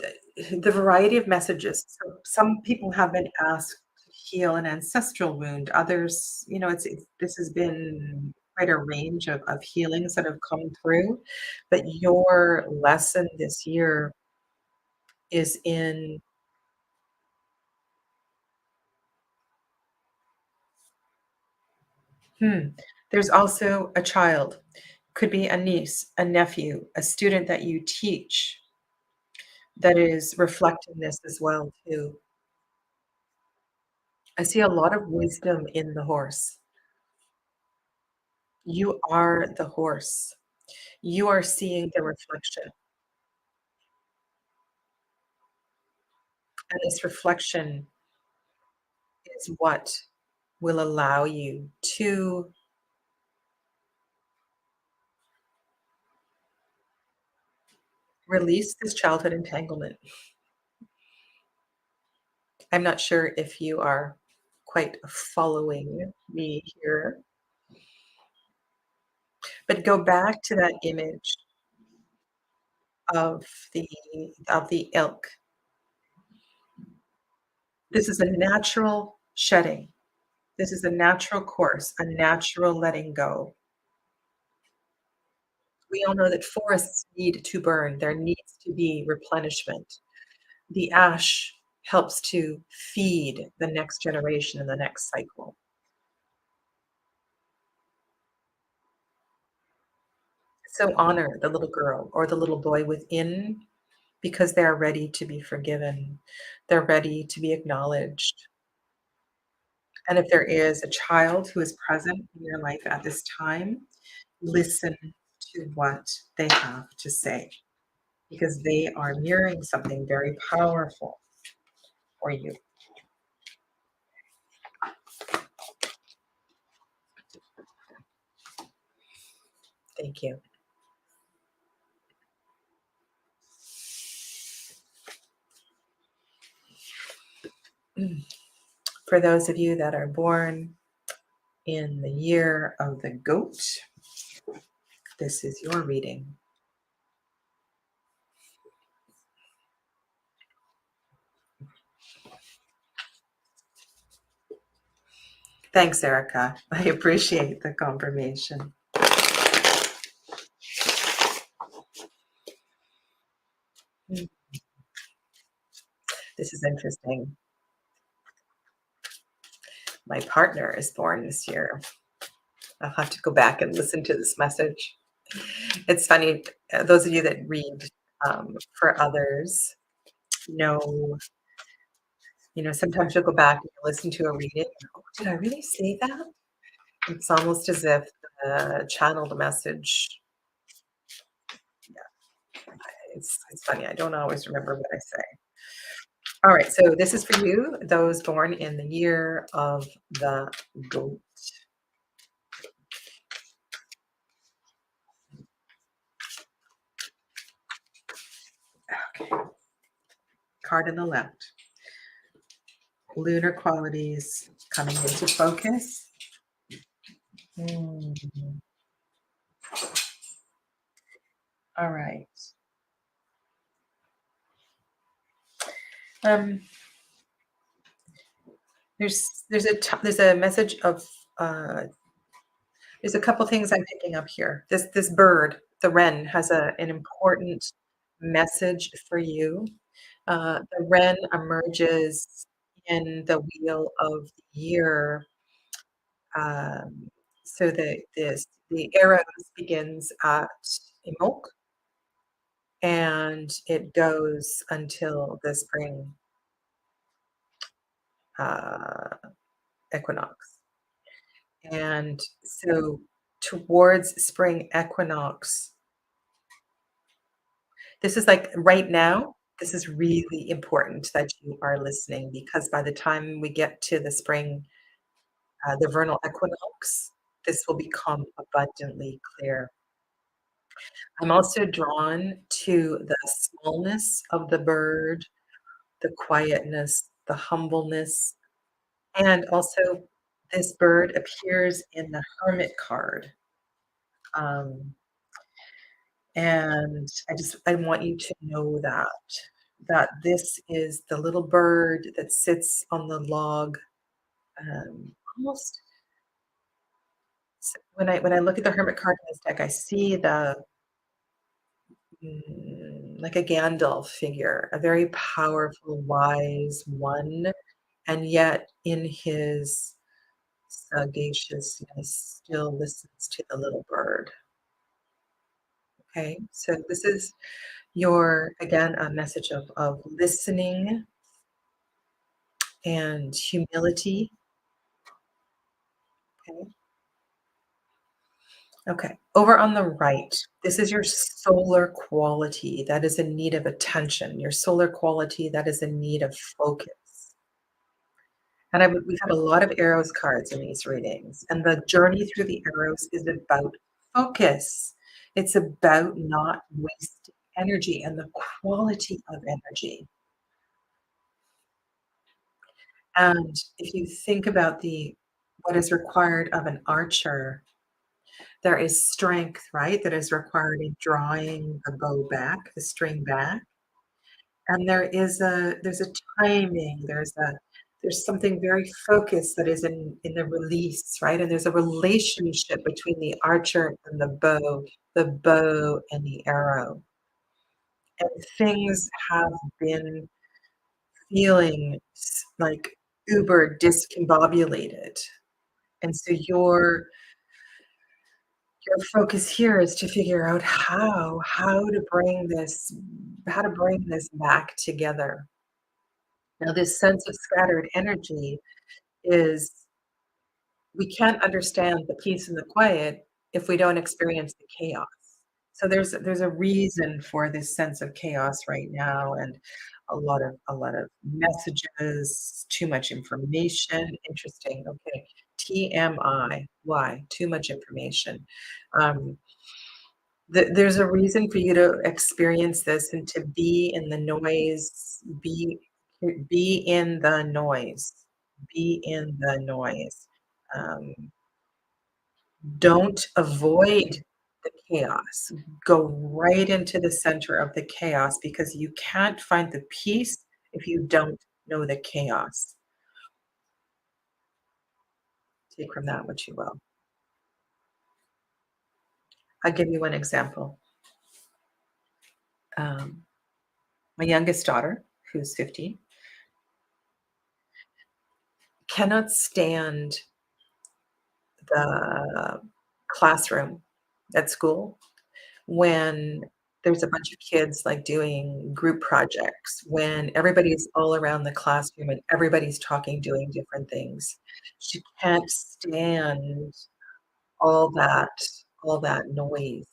the variety of messages. So some people have been asked to heal an ancestral wound. Others, it's this has been quite a range of healings that have come through. But your lesson this year is in hmm, there's also a child, could be a niece, a nephew, a student that you teach that is reflecting this as well too. I see a lot of wisdom in the horse. You are the horse. You are seeing the reflection, and this reflection is what will allow you to release this childhood entanglement. I'm not sure if you are quite following me here, but go back to that image of the elk. This is a natural shedding. This is a natural course, a natural letting go. We all know that forests need to burn. There needs to be replenishment. The ash helps to feed the next generation and the next cycle. So honor the little girl or the little boy within because they're ready to be forgiven. They're ready to be acknowledged. And if there is a child who is present in your life at this time, listen to what they have to say because they are mirroring something very powerful for you. Thank you. For those of you that are born in the year of the goat, this is your reading. Thanks, Erica. I appreciate the confirmation. Mm, this is interesting. My partner is born this year. I'll have to go back and listen to this message. It's funny, those of you that read for others know, sometimes you'll go back and you listen to a reading. Oh, did I really say that? It's almost as if channeled a message. It's funny. I don't always remember what I say. All right, so this is for you, those born in the year of the goat. Okay, card in the left. lunar qualities coming into focus. Mm, all right. Um, there's a message of uh, there's a couple things I'm picking up here. This bird, the wren, has an important message for you. The wren emerges in the wheel of the year. Um, so the arrows begins at Imok and it goes until the spring uh, equinox. And so towards spring equinox, this is like right now, this is really important that you are listening because by the time we get to the spring, the vernal equinox, this will become abundantly clear. I'm also drawn to the smallness of the bird, the quietness, the humbleness, and also this bird appears in the Hermit card. Um, and I want you to know that this is the little bird that sits on the log. Almost when I look at the Hermit card in this deck, I see like a Gandalf figure, a very powerful, wise one, and yet in his sagaciousness still listens to the little bird. Okay, so this is your again a message of listening and humility. Okay. Okay. Over on the right, this is your solar quality that is in need of attention, your solar quality that is in need of focus. And we've had a lot of arrows cards in these readings, and the journey through the arrows is about focus. It's about not wasting energy and the quality of energy. And if you think about what is required of an archer, there is strength, right, that is required in drawing the bow back, the string back. And there's a timing, there's something very focused that is in the release, right? And there's a relationship between the archer and the bow and the arrow. And things have been feeling like uber discombobulated. And so your focus here is to figure out how to bring this back together. Now, this sense of scattered energy is we can't understand the peace and the quiet if we don't experience the chaos. So there's a reason for this sense of chaos right now and a lot of messages, too much information. Interesting. Okay. TMI. Why? Too much information. Um, there's a reason for you to experience this and to be in the noise, be in the noise, be in the noise. Um, don't avoid the chaos. Go right into the center of the chaos because you can't find the peace if you don't know the chaos. Take from that what you will. I'll give you one example. Um, my youngest daughter, who's 15, cannot stand the classroom at school when there's a bunch of kids like doing group projects, when everybody's all around the classroom and everybody's talking, doing different things. She can't stand all that all that noise.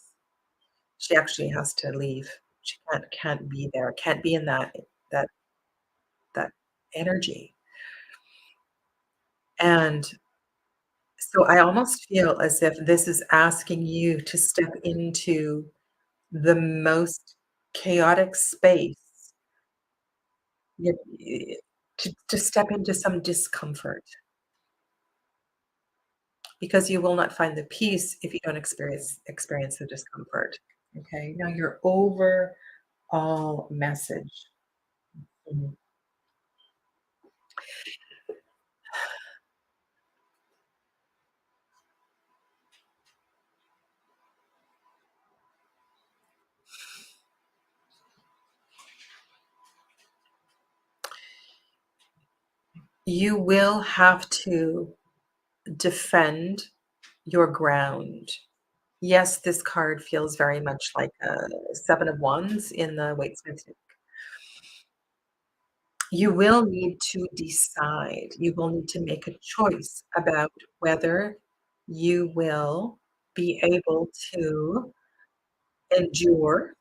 She actually has to leave. She can't be there, can't be in that that energy. And so I almost feel as if this is asking you to step into the most chaotic space. to step into some discomfort, because you will not find the peace if you don't experience the discomfort. Okay. Now your overall message. Mhm. You will have to defend your ground. Yes, this card feels very much like a seven of wands in the Waite-Smith. You will need to decide. You will need to make a choice about whether you will be able to endure,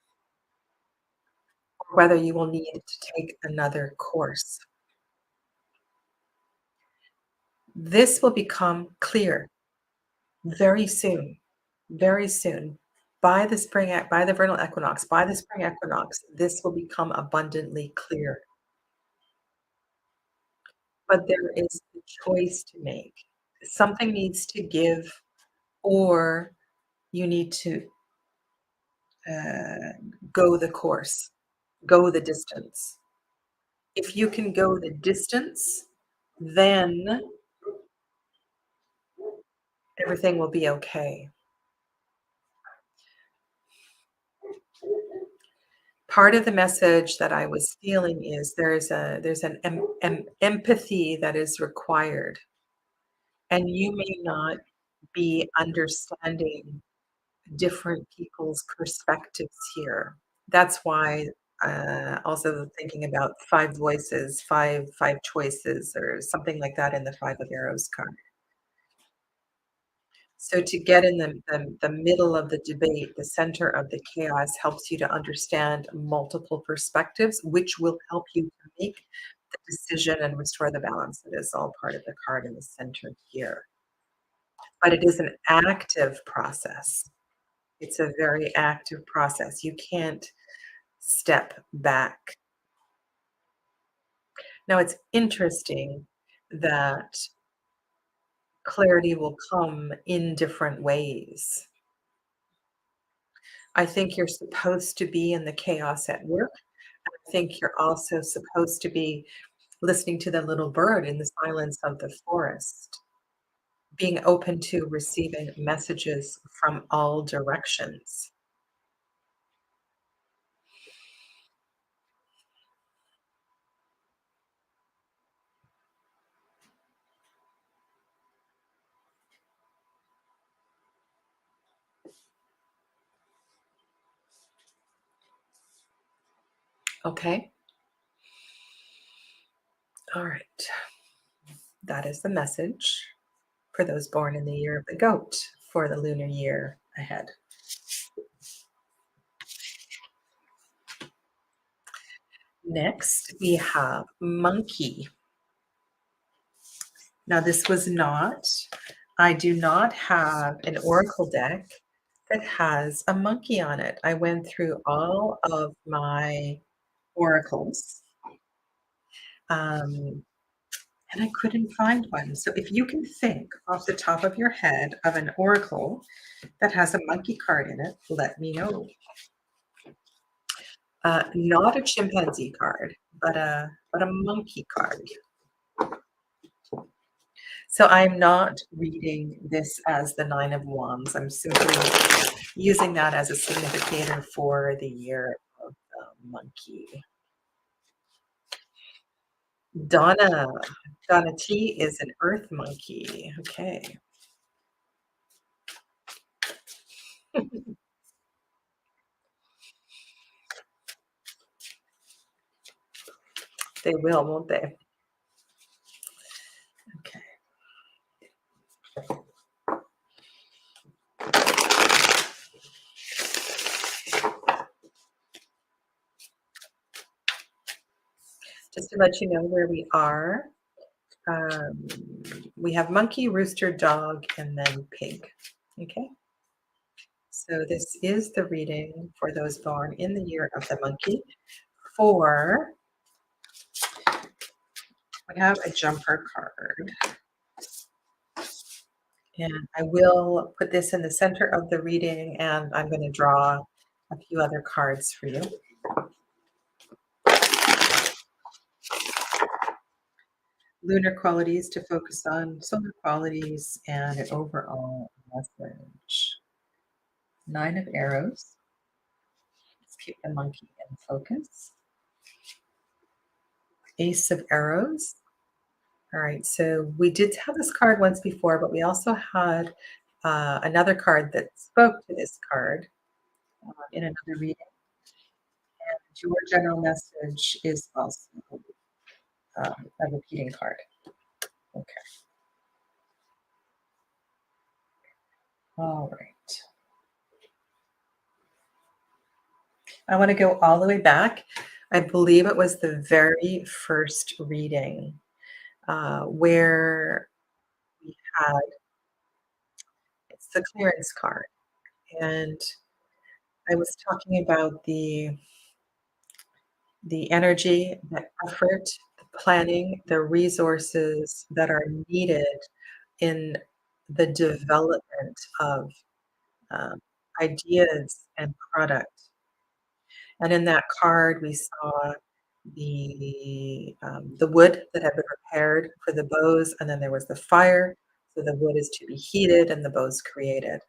or whether you will need to take another course. This will become clear very soon, very soon. By the vernal equinox, by the spring equinox, this will become abundantly clear. But there is a choice to make. Something needs to give, or you need to uh, go the course, go the distance. If you can go the distance, then everything will be okay. Part of the message that I was feeling is there's an empathy that is required, and you may not be understanding different people's perspectives here. That's why, also thinking about five voices, five choices, or something like that in the Five of Arrows card. So to get in the middle of the debate, the center of the chaos, helps you to understand multiple perspectives, which will help you to make the decision and restore the balance. It is all part of the card in the center here. But it is an active process. It's a very active process. You can't step back. Now, it's interesting that clarity will come in different ways. I think you're supposed to be in the chaos at work. I think you're also supposed to be listening to the little bird in the silence of the forest, being open to receiving messages from all directions. Okay? All right. That is the message for those born in the year of the goat for the lunar year ahead. Next, we have monkey. Now, this was not, I do not have an oracle deck that has a monkey on it. I went through all of my oracles, um, and I couldn't find one. So if you can think off the top of your head of an oracle that has a monkey card in it, let me know. Not a chimpanzee card, but a monkey card. So I'm not reading this as the Nine of Wands. I'm simply using that as a significator for the year of the monkey. Donna. Donna T is an earth monkey. Okay. They will, won't they? Okay. Just to let you know where we are, um, we have monkey, rooster, dog, and then pig. Okay. So this is the reading for those born in the year of the monkey for We have a jumper card, and I will put this in the center of the reading, and I'm going to draw a few other cards for you. Lunar qualities to focus on solar qualities and an overall message. Nine of arrows. Let's keep the monkey in focus. Ace of arrows. All right, so we did have this card once before, but we also had another card that spoke to this card in another reading. And your general message is also a repeating card. Okay, all right. I want to go all the way back. I believe it was the very first reading where we had it's the clearance card. And I was talking about the energy, the effort, the planning, the resources that are needed in the development of um, ideas and product. And in that card, we saw the wood that had been prepared for the bows, and then there was the fire. So the wood is to be heated and the bows created.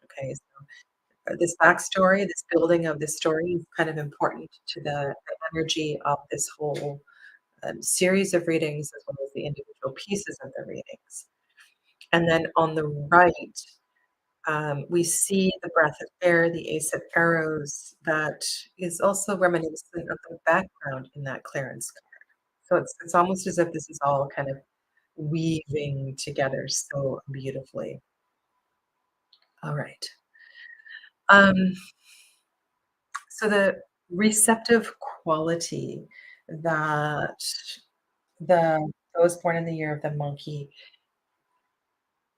Okay, so this backstory, this building of this story is kind of important to the energy of this whole series of readings as well as the individual pieces of the readings. And then on the right, we see the breath of air, the ace of arrows, that is also reminiscent of the background in that clearance card. So it's almost as if this is all kind of weaving together so beautifully. All right. Um, so the receptive quality that those born in the year of the monkey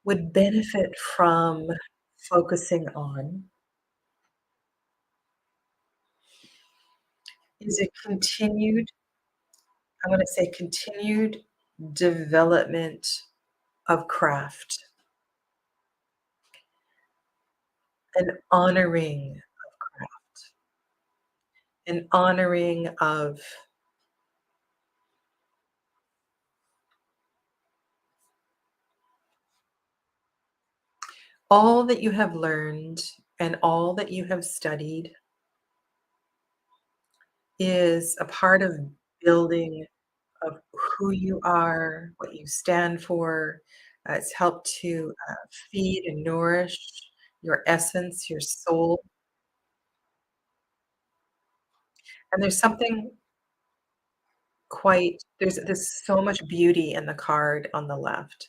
would benefit from focusing on is a continued, I want to say continued development of craft, an honoring of craft, an honoring of all that you have learned and all that you have studied is a part of building of who you are, what you stand for. It's helped to feed and nourish your essence, your soul. And there's something quite there's so much beauty in the card on the left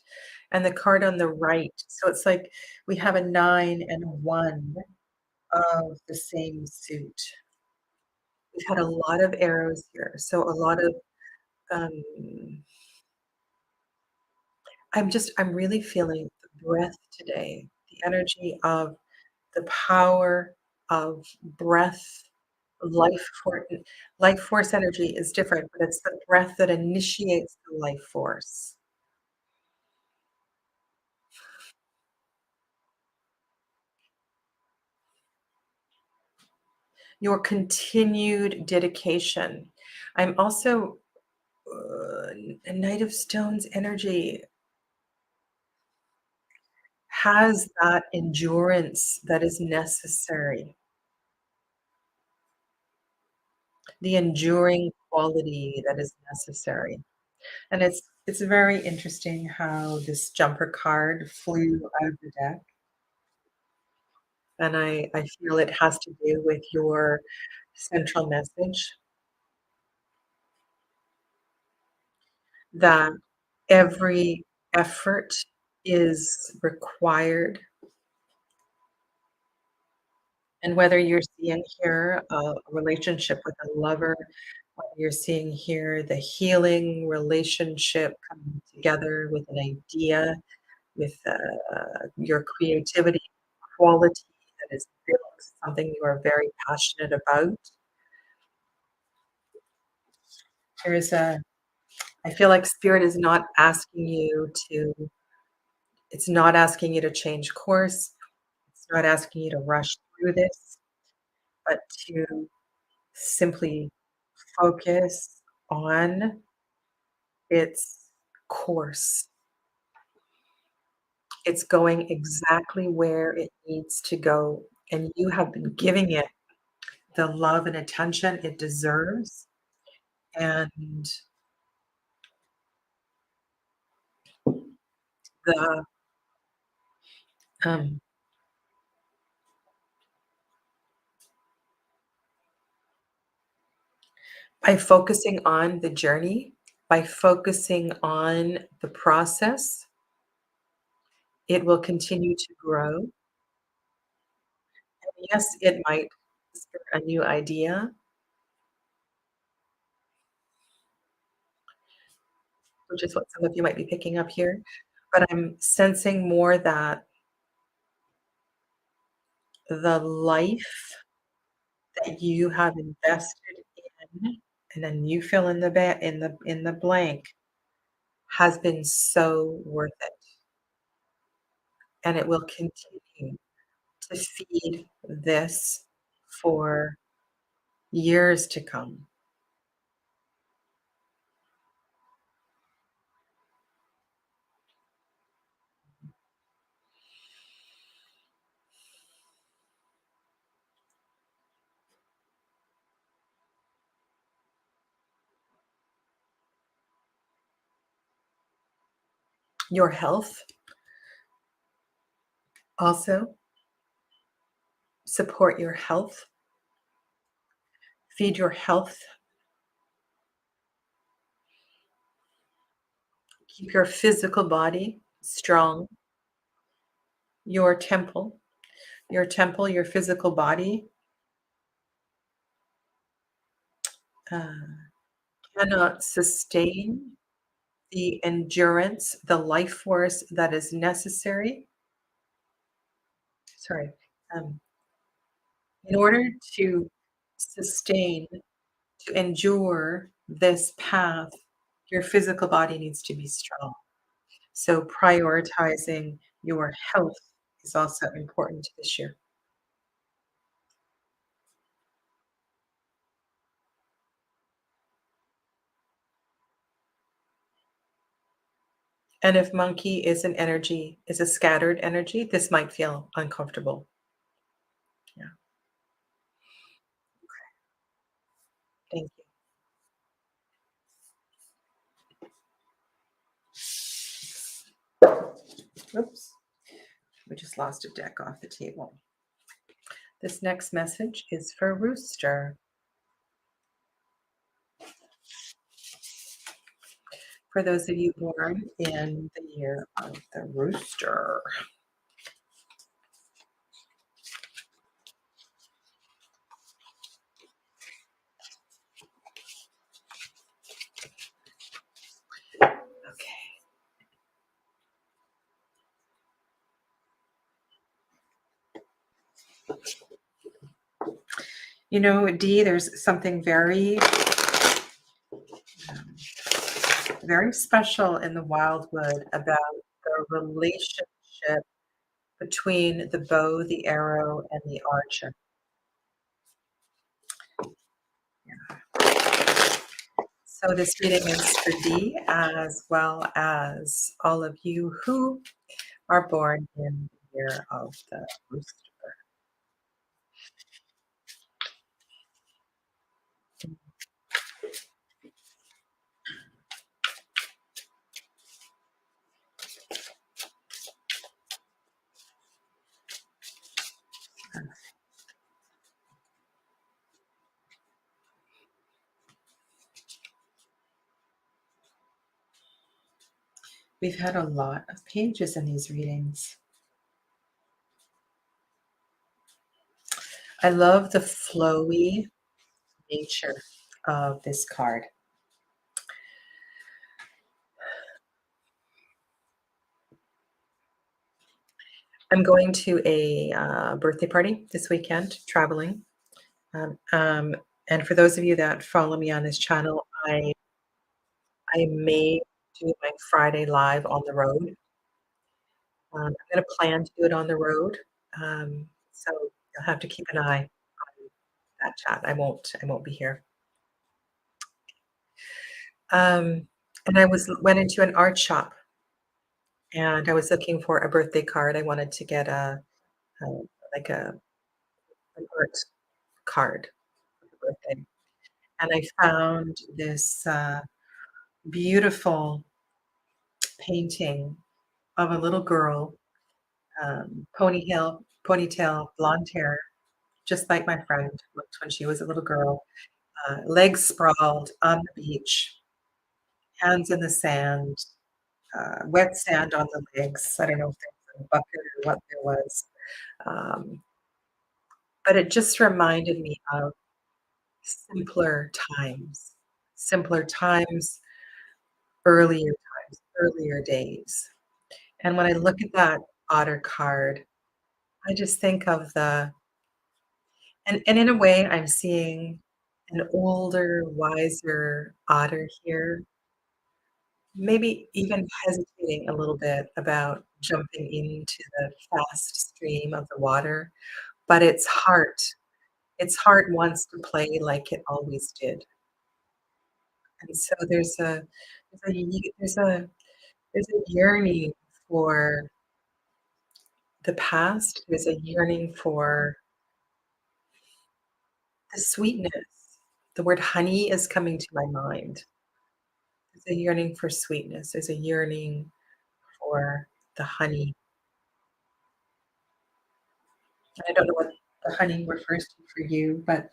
and the card on the right. So it's like we have a 9 and a 1 of the same suit. We've had a lot of arrows here. So a lot of um, I'm really feeling the breath today, the energy of the power of breath, life for life force energy is different, but it's the breath that initiates the life force. Your continued dedication. I'm also a Knight of Stones energy has that endurance that is necessary, the enduring quality that is necessary. And it's very interesting how this jumper card flew out of the deck. And I feel it has to do with your central message that every effort is required. And whether you're seeing here a relationship with a lover, whether you're seeing here the healing relationship coming together with an idea, with your creativity quality that is built, something you are very passionate about. There's a I feel like spirit is not asking you to it's not asking you to change course. It's not asking you to rush through this, but to simply focus on its course. It's going exactly where it needs to go, and you have been giving it the love and attention it deserves, and the, um by focusing on the journey, by focusing on the process, it will continue to grow. Yes, it might spur a new idea, which is what some of you might be picking up here, but I'm sensing more that the life that you have invested in, and then you fill in the in the blank, has been so worth it, and it will continue to feed this for years to come. Your health also, support your health, feed your health, keep your physical body strong, your temple, your physical body uh, cannot sustain the endurance, the life force that is necessary. Sorry. Um, in order to sustain, to endure this path, your physical body needs to be strong. So prioritizing your health is also important this year. And if monkey is an energy, is a scattered energy, this might feel uncomfortable. Yeah. Thank you. Oops. We just lost a deck off the table. This next message is for Rooster. For those of you born in the year of the rooster. Okay. You know, Dee, there's something very special in the wildwood about the relationship between the bow, the arrow, and the archer. So this reading is for Dee, as well as all of you who are born in the year of the rooster. We've had a lot of pages in these readings. I love the flowy nature of this card. I'm going to a birthday party this weekend, traveling. Um, um, and for those of you that follow me on this channel, I may do my Friday live on the road. I'm gonna plan to do it on the road, so you'll have to keep an eye on that chat. I won't be here. Um, and I went into an art shop, and I was looking for a birthday card. I wanted to get a like an art card for the birthday, and I found this, beautiful painting of a little girl, ponytail, blonde hair, just like my friend looked when she was a little girl, legs sprawled on the beach, hands in the sand, wet sand on the legs. I don't know if there was a bucket or what there was. Um, but it just reminded me of simpler times, simpler times, earlier days. And when I look at that otter card, I just think of and in a way, I'm seeing an older, wiser otter here, maybe even hesitating a little bit about jumping into the fast stream of the water, but its heart wants to play like it always did. And so there's a yearning for the past. There's a yearning for the sweetness. The word honey is coming to my mind. There's a yearning for sweetness. There's a yearning for the honey. I don't know what the honey refers to for you, but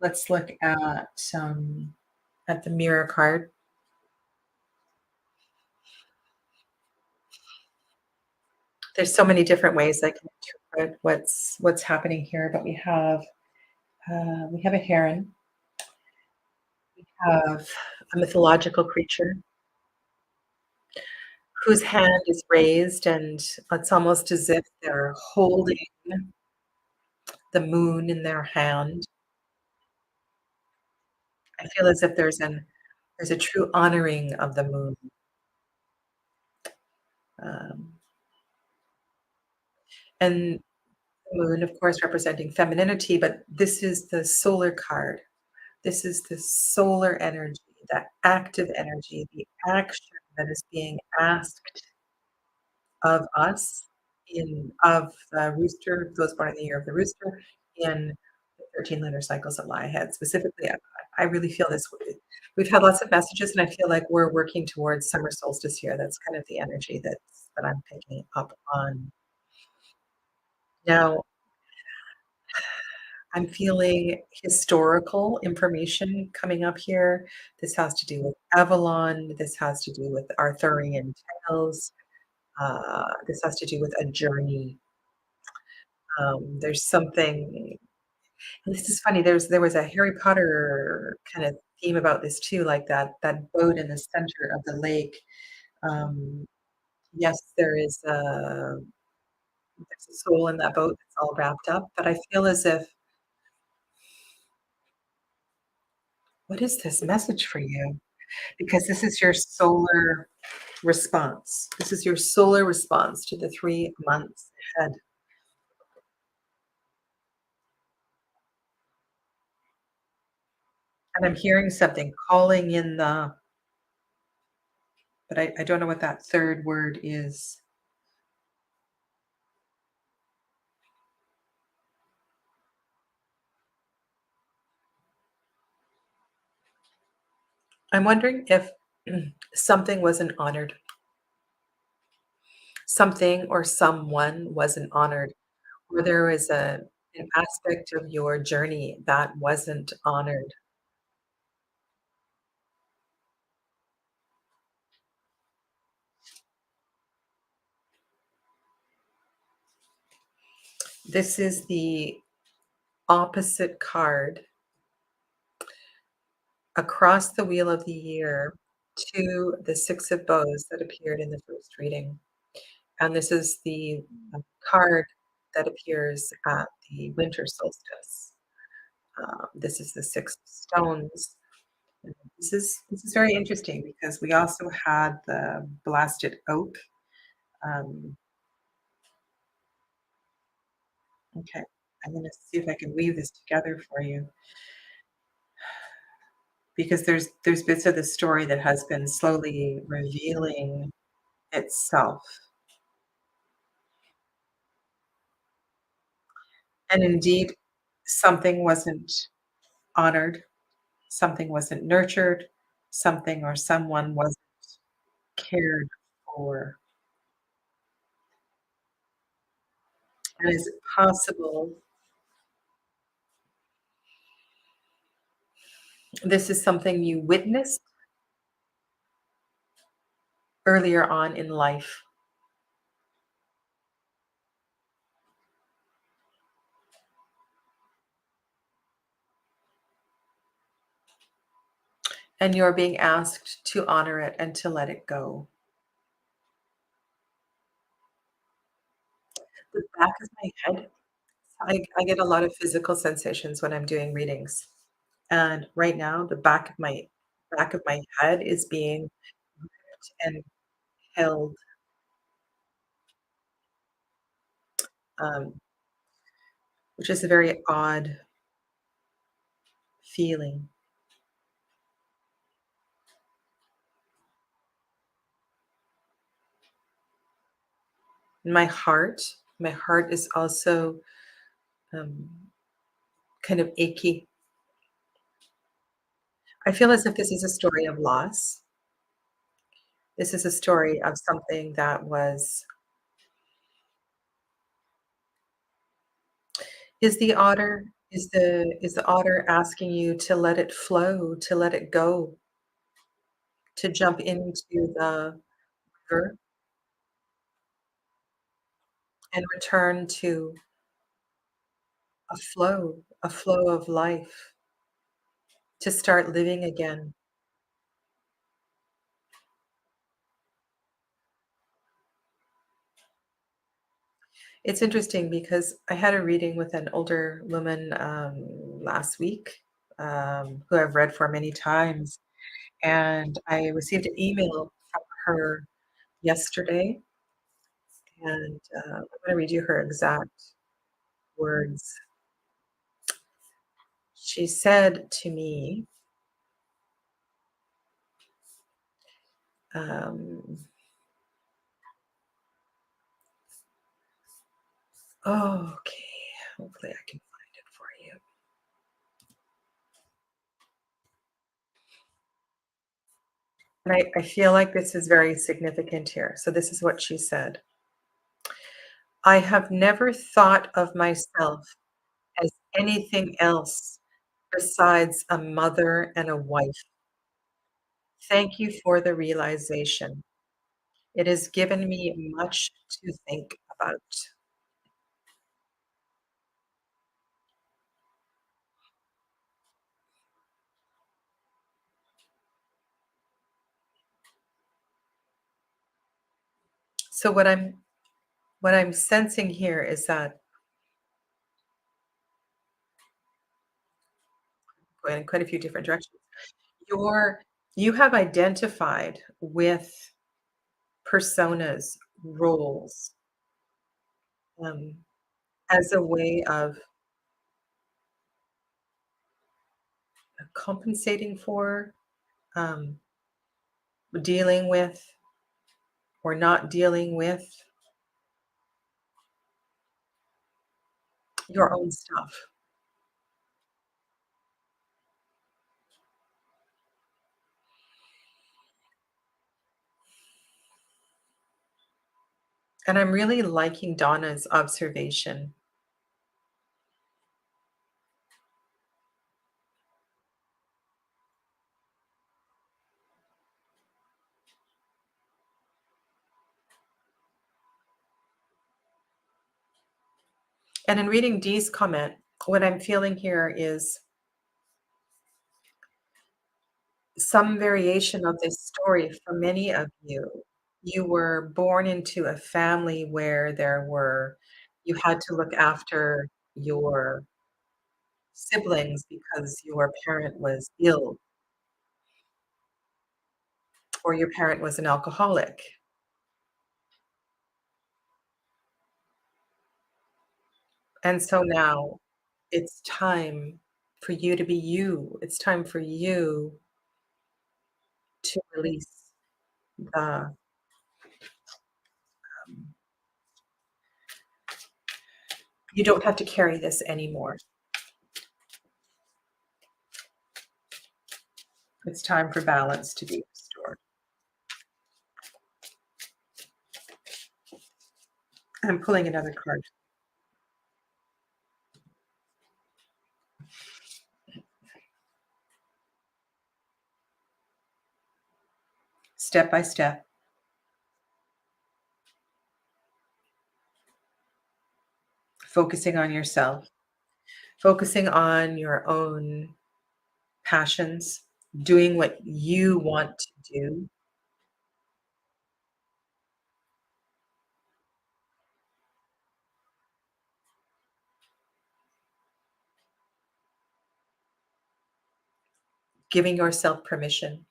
let's look at the mirror card. There's so many different ways I can interpret what's happening here, but we have a heron, we have a mythological creature whose hand is raised, and it's almost as if they're holding the moon in their hand. I feel as if there's a true honoring of the moon. Um, and the moon, of course, representing femininity, but this is the solar card. This is the solar energy, the active energy, the action that is being asked of us of the rooster, those born in the year of the rooster, in the 13 lunar cycles that lie ahead. Specifically, I really feel this. We've had lots of messages, and I feel like we're working towards summer solstice here. That's kind of the energy that I'm picking up on. Now, I'm feeling historical information coming up here. This has to do with Avalon. This has to do with Arthurian tales. This has to do with a journey. There's something, and this is funny. There was a Harry Potter kind of theme about this too, like that boat in the center of the lake. Um, yes, there's a soul in that boat that's all wrapped up, but I feel as if, what is this message for you? Because this is your solar response. This is your solar response to the 3 months ahead. And I'm hearing something calling in but I don't know what that third word is. I'm wondering if something wasn't honored, something or someone wasn't honored, or there was an aspect of your journey that wasn't honored. This is the opposite card across the wheel of the year to the Six of Bows that appeared in the first reading. And this is the card that appears at the winter solstice. This is the Six of Stones. This is very interesting because we also had the blasted oak. Um, okay, I'm gonna see if I can weave this together for you because there's bits of the story that has been slowly revealing itself. And indeed, something wasn't honored, something wasn't nurtured, something or someone wasn't cared for. And is it possible this is something you witnessed earlier on in life and you're being asked to honor it and to let it go? The back of my head, I get a lot of physical sensations when I'm doing readings. And right now, the back of my head is being gripped and held, um, which is a very odd feeling. My heart is also um, kind of achy. I feel as if this is a story of loss. This is a story of something that was. Is the otter asking you to let it flow, to let it go, to jump into the river and return to a flow of life, to start living again? It's interesting because I had a reading with an older woman, last week, who I've read for many times, and I received an email from her yesterday, and, I'm gonna read you her exact words. She said to me, um, oh, okay, hopefully I can find it for you. And I feel like this is very significant here. So this is what she said. I have never thought of myself as anything else besides a mother and a wife. Thank you for the realization. It has given me much to think about. So what I'm sensing here is that going in quite a few different directions. You're you have identified with personas, roles, um, as a way of compensating for, um, dealing with, or not dealing with your own stuff. And I'm really liking Donna's observation. And in reading Dee's comment, what I'm feeling here is some variation of this story for many of you. You were born into a family where you had to look after your siblings because your parent was ill. or your parent was an alcoholic. And so now it's time for you to be you. It's time for you to release the you don't have to carry this anymore. It's time for balance to be restored. I'm pulling another card. Step by step, focusing on yourself, focusing on your own passions, doing what you want to do, giving yourself permission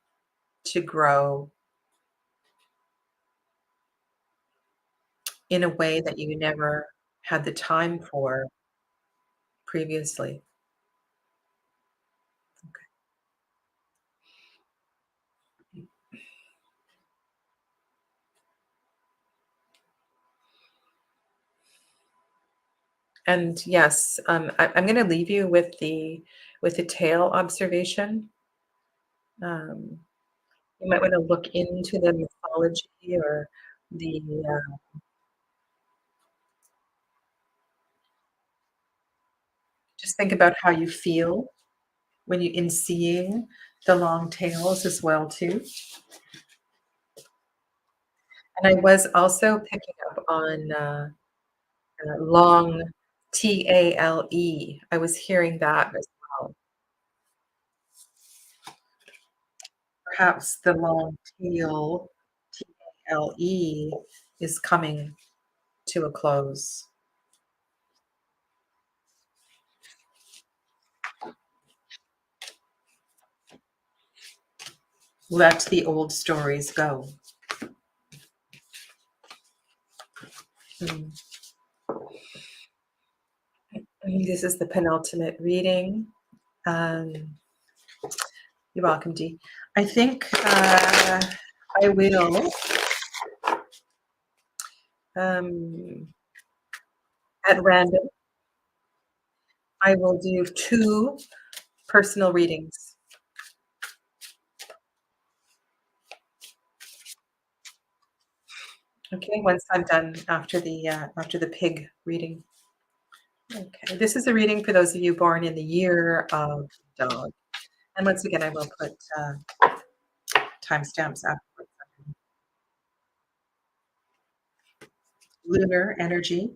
to grow in a way that you never had the time for previously. And yes, I'm going to leave you with the tail observation. Um, you might want to look into the mythology or the just think about how you feel when you in seeing the long tails as well too. And I was also picking up on long Tale. I was hearing that as well. Perhaps the long tail Tale is coming to a close. Let the old stories go. Mm. This is the penultimate reading. Um, you're welcome, Dee. I think I will, um, at random, I will do 2 personal readings. Okay, once I'm done after the pig reading. Okay, this is a reading for those of you born in the year of dog. And once again, I will put timestamps afterwards. Lunar energy.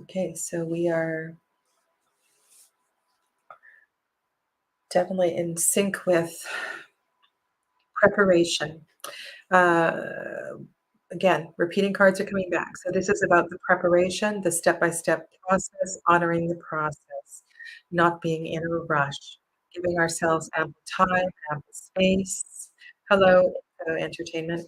Okay, so we are definitely in sync with preparation. Uh, again, repeating cards are coming back. So this is about the preparation, the step-by-step process, honoring the process, not being in a rush, giving ourselves ample time, ample space. Hello, entertainment.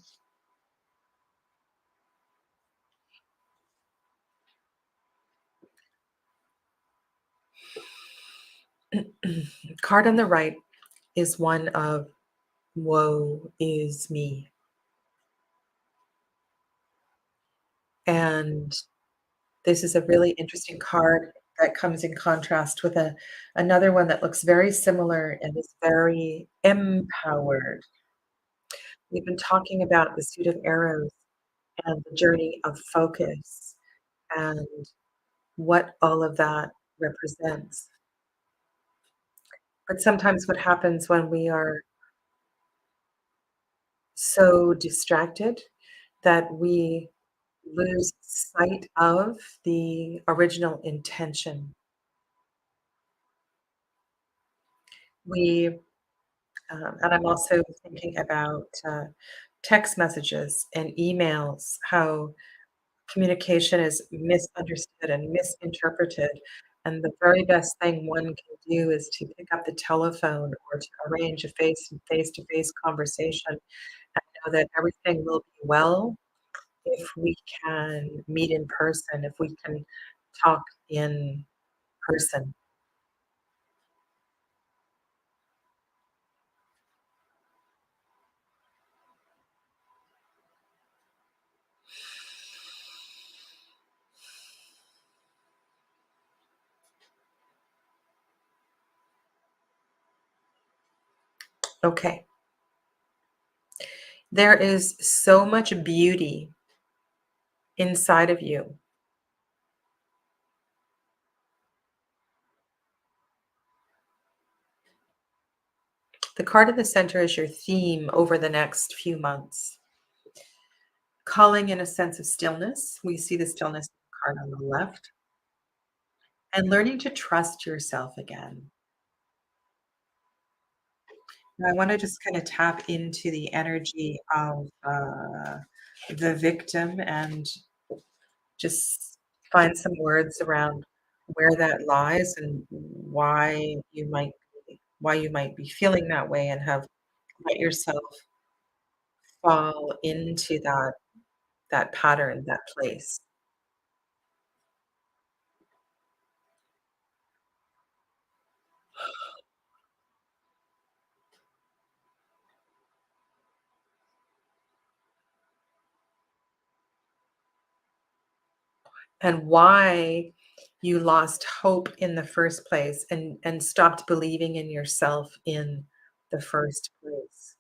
Card on the right is one of woe is me. And this is a really interesting card that comes in contrast with another one that looks very similar and is very empowered. We've been talking about the suit of arrows and the journey of focus and what all of that represents. But sometimes what happens when we are so distracted that we lose sight of the original intention. We and I'm also thinking about text messages and emails, how communication is misunderstood and misinterpreted, And the very best thing one can do is to pick up the telephone or to arrange a face-to-face conversation and know that everything will be well if we can meet in person, if we can talk in person. Okay. There is so much beauty inside of you. The card in the center is your theme over the next few months. Calling in a sense of stillness. We see the stillness card on the left. And learning to trust yourself again. Now, I want to just kind of tap into the energy of the victim and just find some words around where that lies and why you might be feeling that way and have let yourself fall into that pattern, that place. And why you lost hope in the first place and stopped believing in yourself in the first place.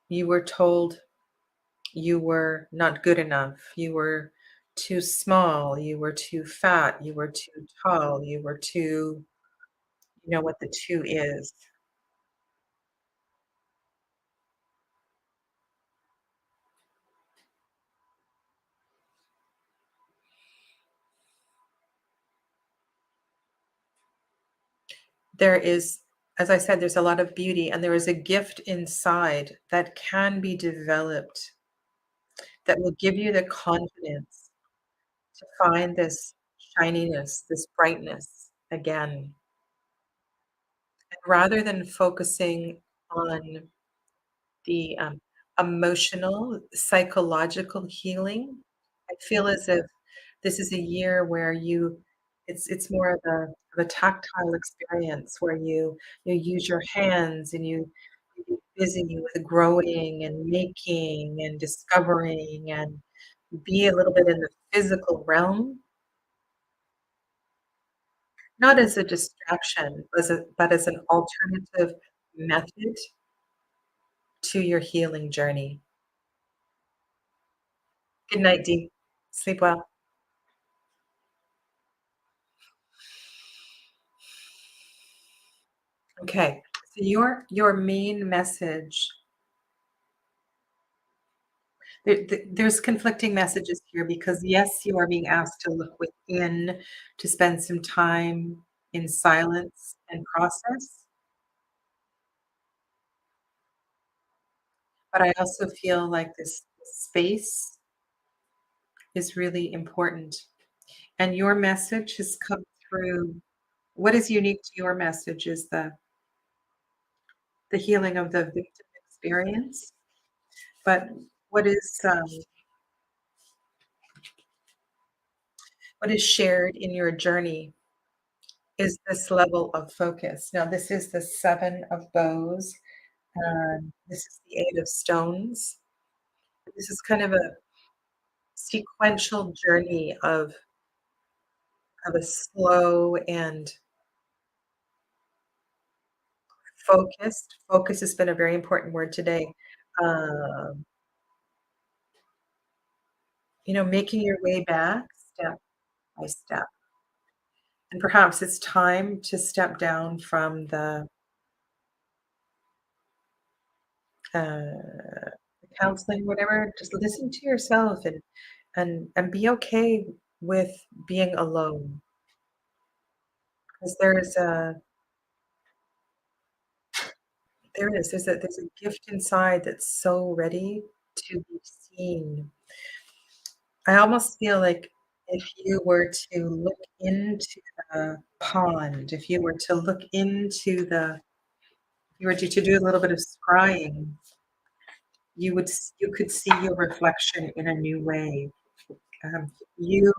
You were told you were not good enough, you were too small, you were too fat, you were too tall, you were too, you know what the two is. There is, as I said, there's a lot of beauty and there is a gift inside that can be developed that will give you the confidence to find this shininess, this brightness again. And rather than focusing on the emotional, psychological healing, I feel as if this is a year where it's more of a tactile experience where you use your hands and you get busy with growing and making and discovering and be a little bit in the physical realm, not as a distraction, but as an alternative method to your healing journey. Good night, Dee. Sleep well. Okay. So your main message there's conflicting messages here because, yes, you are being asked to look within, to spend some time in silence and process, but I also feel like this space is really important, and your message has come through. What is unique to your message is the healing of the victim experience, but what is, what is shared in your journey is this level of focus. Now, this is the 7 of bows, and this is the 8 of stones. This is kind of a sequential journey of a slow and focused. Focus has been a very important word today. Um, making your way back step by step. And perhaps it's time to step down from the counseling, whatever. Just listen to yourself and be okay with being alone. Because there's a gift inside that's so ready. to be seen. I almost feel like if you were to look into the pond, if you were to look into the if you were to do a little bit of scrying, you could see your reflection in a new way. You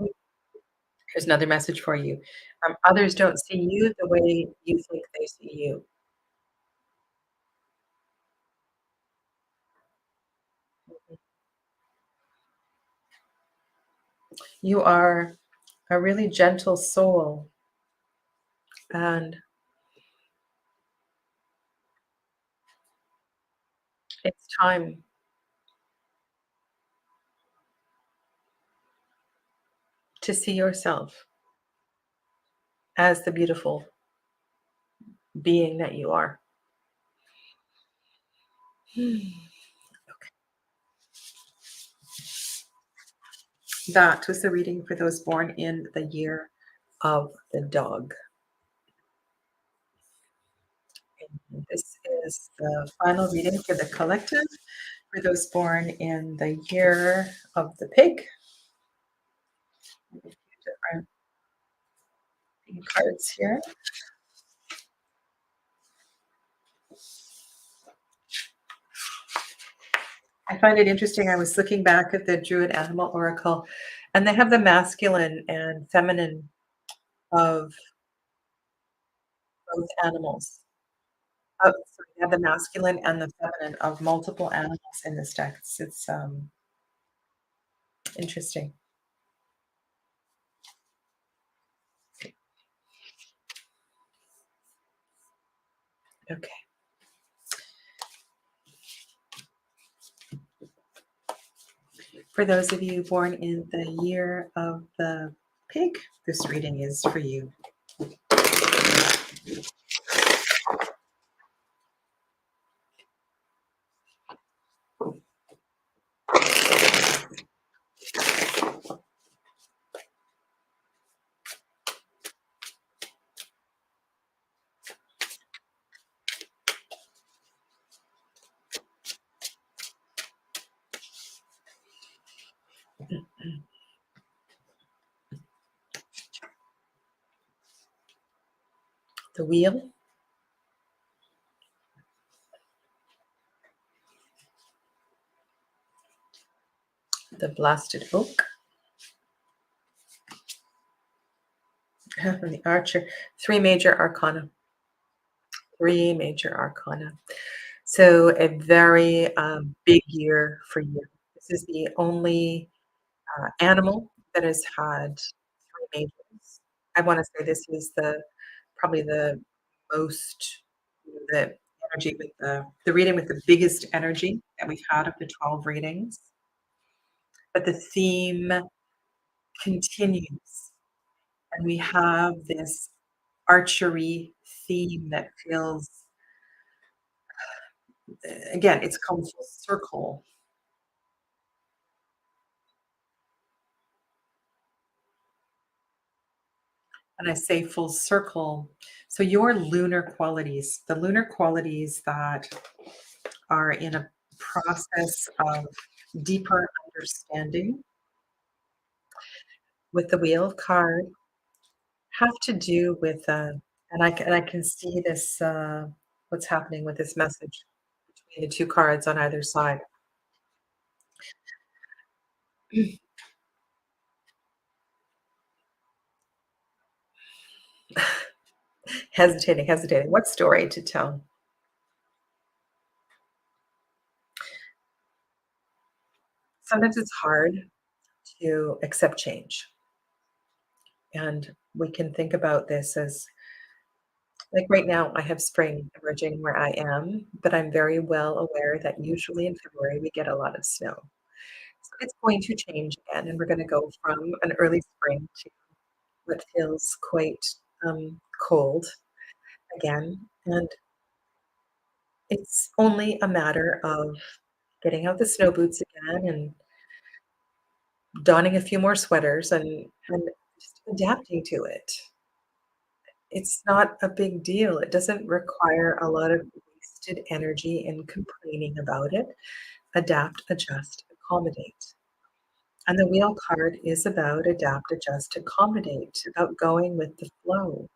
Here's another message for you. Others don't see you the way you think they see you. You are a really gentle soul, and it's time to see yourself as the beautiful being that you are. That was the reading for those born in the year of the dog. And this is the final reading for the collective for those born in the year of the pig. A few different cards here. I find it interesting. I was looking back at the Druid Animal Oracle, and they have the masculine and feminine of both animals. Oh, sorry, they have the masculine and the feminine of multiple animals in this deck. It's interesting. Okay. For those of you born in the year of the pig, this reading is for you. The wheel, the blasted oak, and the archer. Three major arcana. Three major arcana. So a very big year for you. This is the only animal that has had three majors. I want to say this is the probably the most the energy with the reading with the biggest energy that we've had of the 12 readings. But the theme continues, and we have this archery theme that feels again, it's come full circle. And I say full circle. So your lunar qualities, the lunar qualities that are in a process of deeper understanding with the wheel card have to do with, and I can see this, what's happening with this message between the two cards on either side. Hesitating. What story to tell? Sometimes it's hard to accept change. And we can think about this as like right now, I have spring emerging where I am, but I'm very well aware that usually in February we get a lot of snow. So it's going to change again, and we're going to go from an early spring to what feels quite cold again. And it's only a matter of getting out the snow boots again and donning a few more sweaters and just adapting to it. It's not a big deal. It doesn't require a lot of wasted energy and complaining about it. adapt, adjust, accommodate. And the wheel card is about adapt, adjust, accommodate, about going with the flow.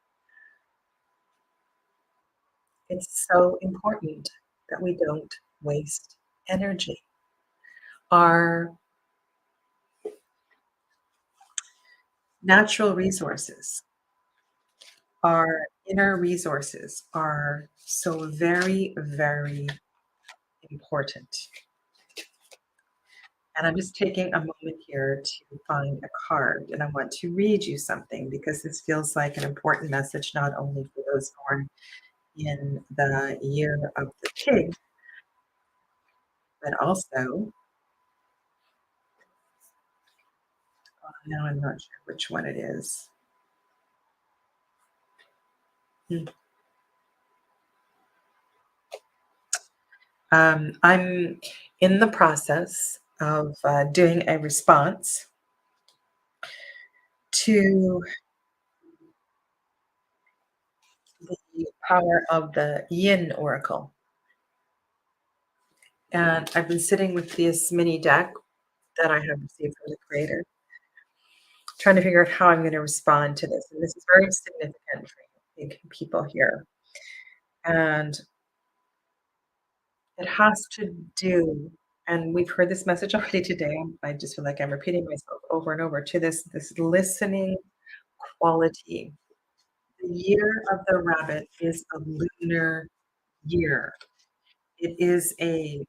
It's so important that we don't waste energy. Our natural resources, our inner resources are so very, very important. And I'm just taking a moment here to find a card, and I want to read you something because this feels like an important message, not only for those born in the year of the pig, but also, now I'm not sure which one it is. Hmm. I'm in the process of doing a response to the power of the Yin Oracle. And I've been sitting with this mini deck that I have received from the creator, trying to figure out how I'm going to respond to this. And this is very significant for big people here. And it has to do, and we've heard this message already today. I just feel like I'm repeating myself over and over to this listening quality. The year of the rabbit is a lunar year. It is a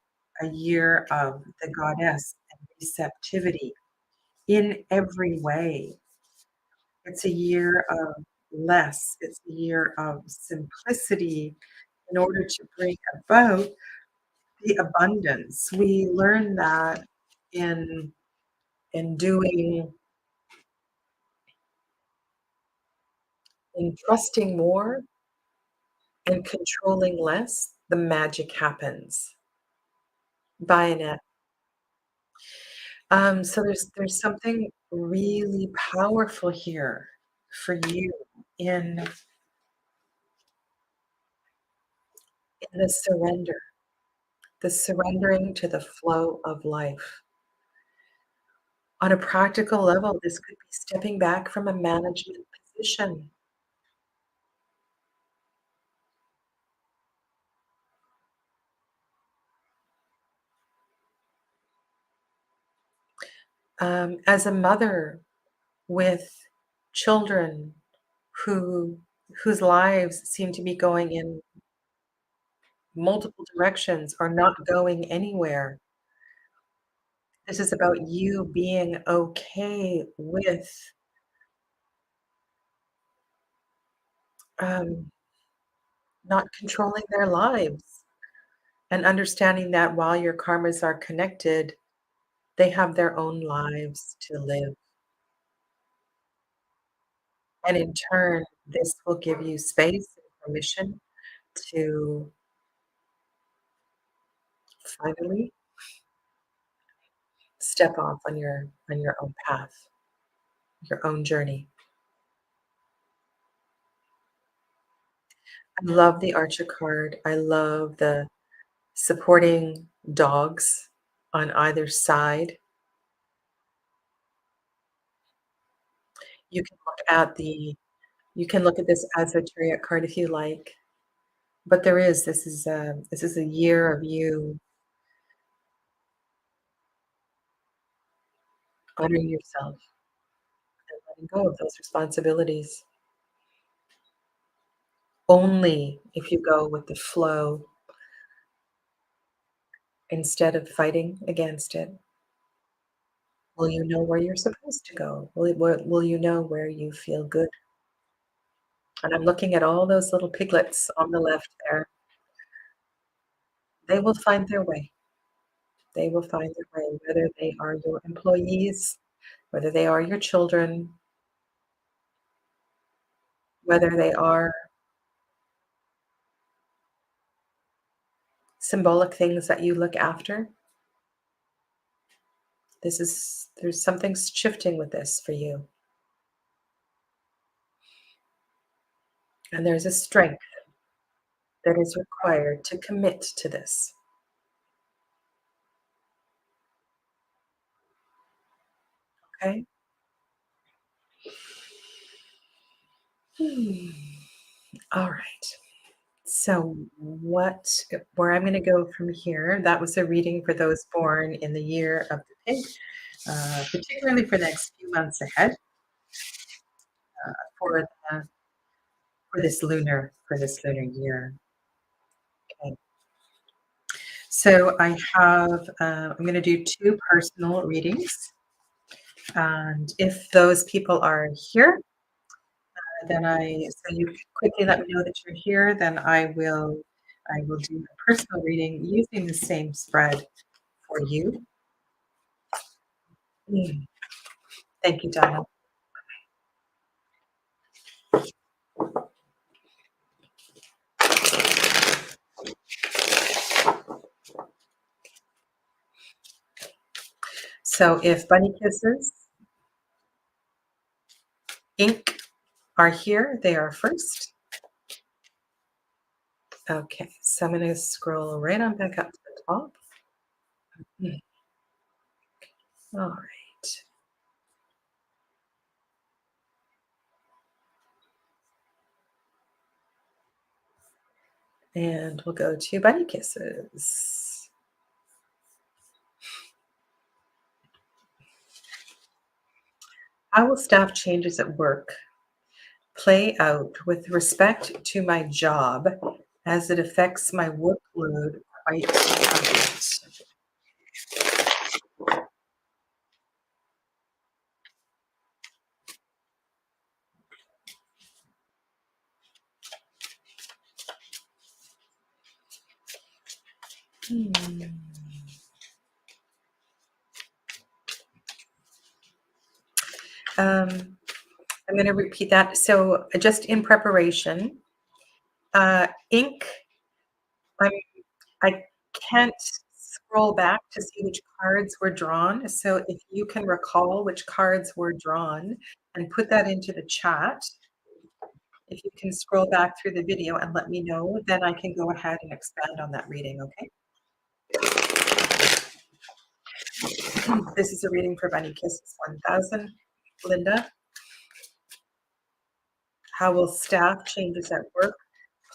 year of the goddess and receptivity in every way. It's a year of less. It's a year of simplicity in order to bring about the abundance. We learn that in doing in trusting more and controlling less, the magic happens. By so there's something really powerful here for you in the surrender, the surrendering to the flow of life. On a practical level, this could be stepping back from a management position. As a mother with children who whose lives seem to be going in multiple directions or not going anywhere. This is about you being okay with, um, not controlling their lives and understanding that while your karmas are connected, they have their own lives to live. And in turn, this will give you space and permission to finally step off on your own path, your own journey. I love the Archer card. I love the supporting dogs on either side. You can look at the you can look at this as a chariot card if you like, but this is a year of you honoring yourself and letting go of those responsibilities. Only if you go with the flow instead of fighting against it, will you know where you're supposed to go. Will you know where you feel good? And I'm looking at all those little piglets on the left there. They will find their way. They will find their way, whether they are your employees, whether they are your children, whether they are symbolic things that you look after. There's something shifting with this for you. And there's a strength that is required to commit to this. Okay. Hmm. All right. So, where I'm going to go from here, that was a reading for those born in the year of the pig, particularly for the next few months ahead for for this lunar year. Okay. So I'm going to do two personal readings, and if those people are here, so you quickly let me know that you're here, then I will do a personal reading using the same spread for you. Mm. Thank you, Donna. So if Bunnykisses, ink are here, they are first. Okay, so I'm going to scroll right on back up to the top. Mm. All right. And we'll go to Bunnykisses. How will staff changes at work play out with respect to my job as it affects my workload quite a bit? Hmm. Um, I'm going to repeat that. So, just in preparation, ink, I'm, I can't scroll back to see which cards were drawn. So, if you can recall which cards were drawn and put that into the chat, if you can scroll back through the video and let me know, then I can go ahead and expand on that reading, okay? This is a reading for Bunnykisses 1000. Linda, how will staff changes at work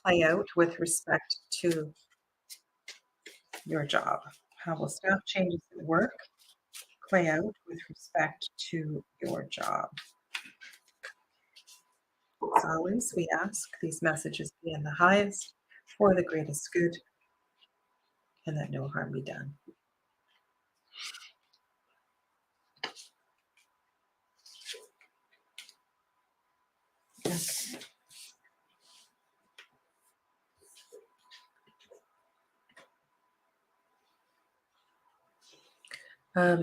play out with respect to your job? How will staff changes at work play out with respect to your job? As always, we ask these messages be in the highest for the greatest good and that no harm be done. Okay.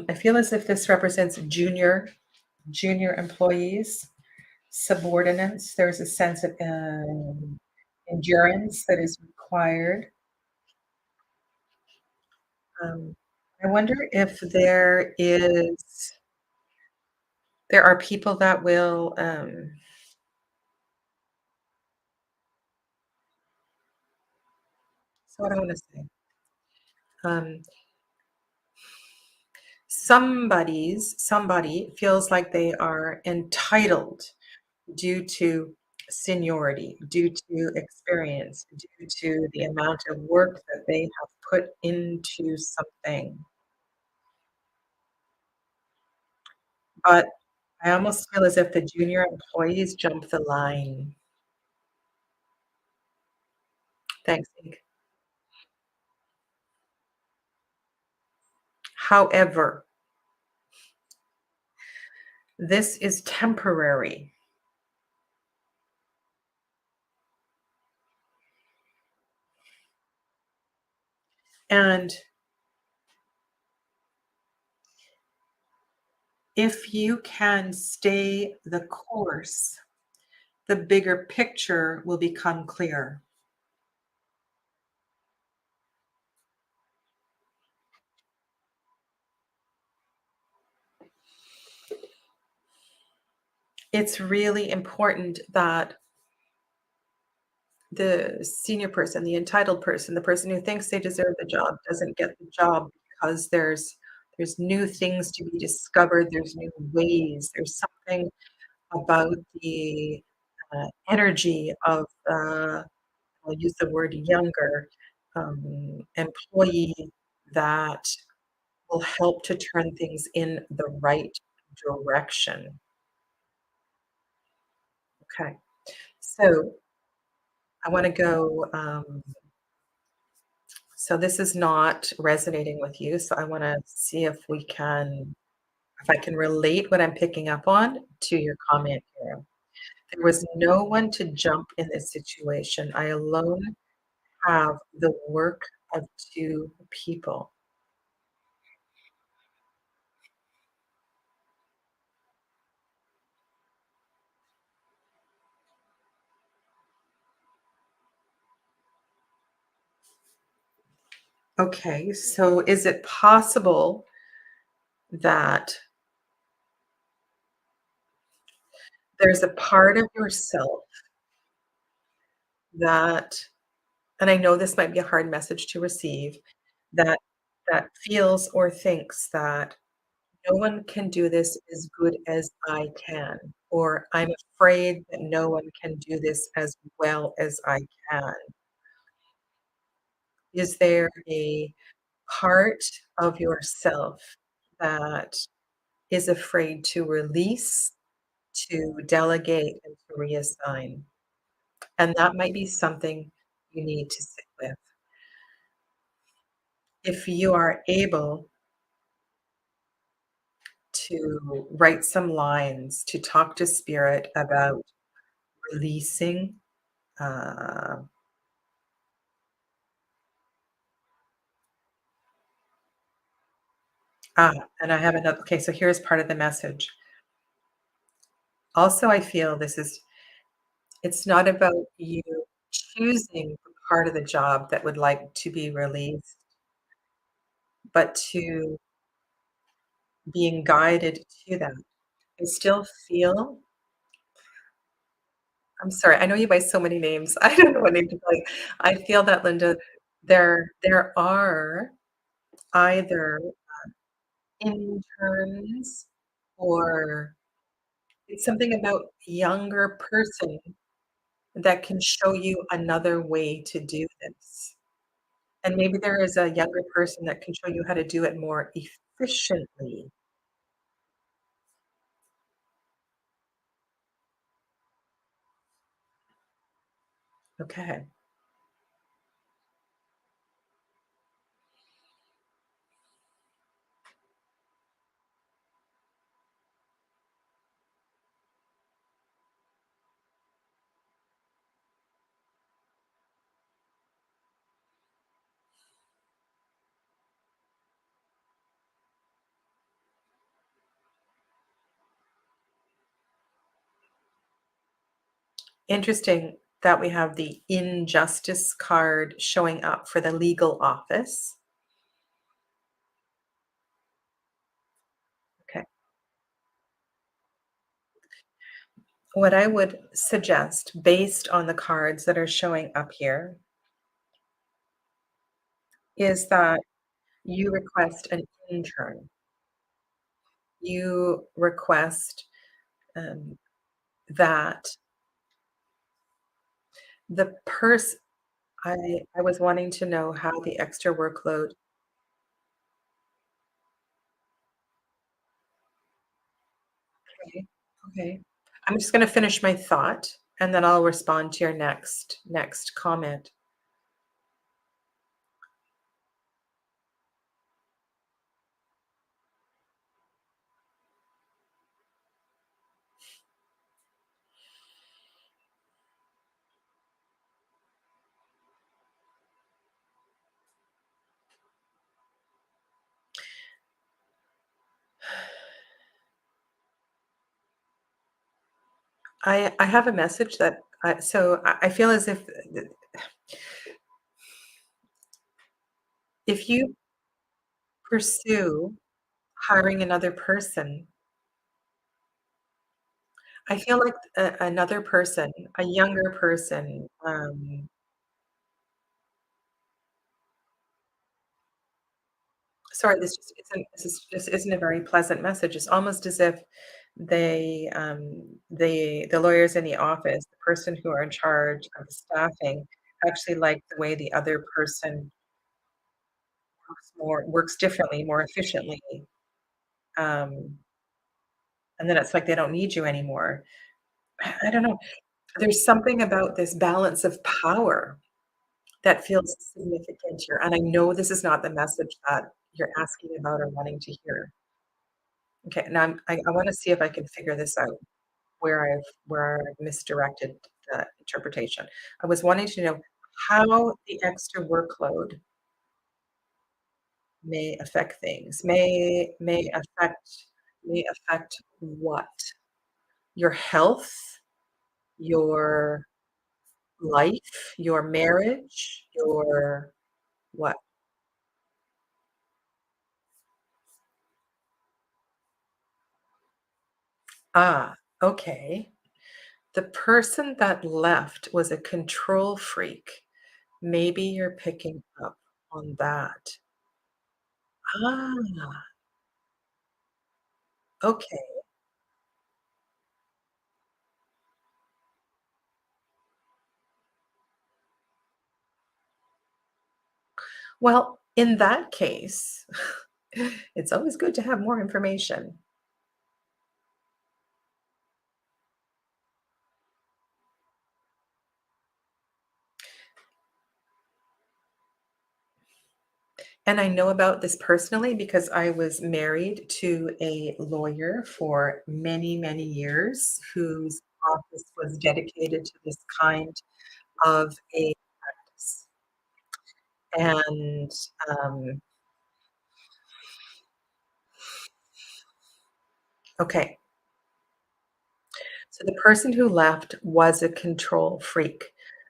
I feel as if this represents junior employees, subordinates. There's a sense of endurance that is required. Um, I wonder if there are people that will, so what I want to say, um, somebody feels like they are entitled due to seniority, due to experience, due to the amount of work that they have put into something. But I almost feel as if the junior employees jump the line. Thanks, Ink. However, this is temporary. And if you can stay the course, the bigger picture will become clear. It's really important that the senior person, the entitled person, the person who thinks they deserve the job doesn't get the job because There's new things to be discovered, there's new ways, there's something about the, energy of, I'll use the word younger, employee that will help to turn things in the right direction. Okay. So I want to go. So this is not resonating with you. So I want to see if I can relate what I'm picking up on to your comment here. There was no one to jump in this situation. I alone have the work of two people. Okay. So is it possible that there's a part of yourself that, and I know this might be a hard message to receive, that feels or thinks that no one can do this as good as I can, or I'm afraid that no one can do this as well as I can. Is there a part of yourself that is afraid to release, to delegate, and to reassign? And that might be something you need to sit with. If you are able to write some lines, to talk to spirit about releasing, uh, and I have another, okay, so here's part of the message. Also, I feel it's not about you choosing the part of the job that would like to be released, but to being guided to that. I still feel, I'm sorry, I know you by so many names. I don't know what name to call you. I feel that, Linda, there are either interns or it's something about younger person that can show you another way to do this. And maybe there is a younger person that can show you how to do it more efficiently. Okay. Interesting that we have the injustice card showing up for the legal office. Okay. What I would suggest based on the cards that are showing up here is that you request an intern. You request um, that the person, I was wanting to know how the extra workload. Okay, okay. I'm just gonna finish my thought, and then I'll respond to your next comment. I have a message that I feel as if you pursue hiring another person, I feel like another person, a younger person, Sorry, this just isn't a very pleasant message. It's almost as if the lawyers in the office, the person who are in charge of the staffing, actually like the way the other person works differently, more efficiently, um, and then it's like they don't need you anymore. I don't know. There's something about this balance of power that feels significant here, and I know this is not the message that you're asking about or wanting to hear. Okay, now I wanna see if I can figure this out, where I've misdirected the interpretation. I was wanting to know how the extra workload may affect things, may affect what? Your health, your life, your marriage, your what? Ah, okay. The person that left was a control freak. Maybe you're picking up on that. Ah, okay. Well, in that case, it's always good to have more information. And I know about this personally because I was married to a lawyer for many, many years whose office was dedicated to this kind of a practice. And okay, so the person who left was a control freak.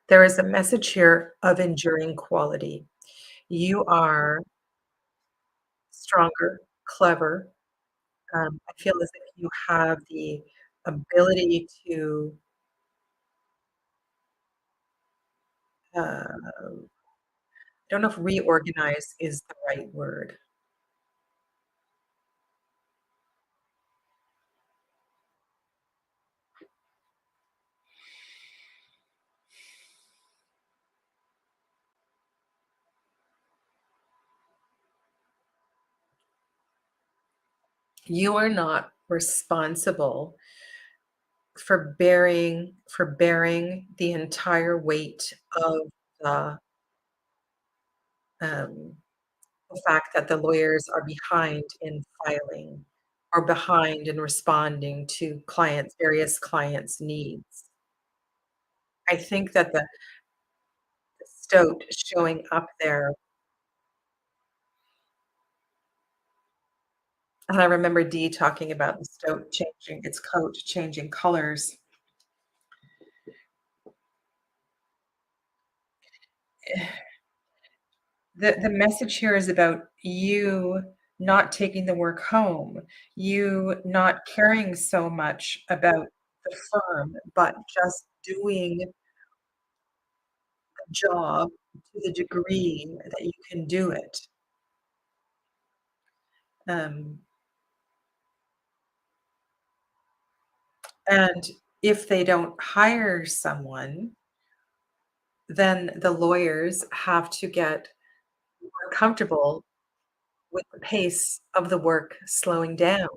There is a message here of enduring quality. You are stronger, clever. I feel as if you have the ability to, I don't know if reorganize is the right word. You are not responsible for bearing the entire weight of the, um, the fact that the lawyers are behind in filing or behind in responding to various clients' needs. I think that the stoat showing up there, and I remember Dee talking about the stoat changing its coat, changing colors. The message here is about you not taking the work home, you not caring so much about the firm, but just doing the job to the degree that you can do it. Um, and if they don't hire someone, then the lawyers have to get more comfortable with the pace of the work slowing down.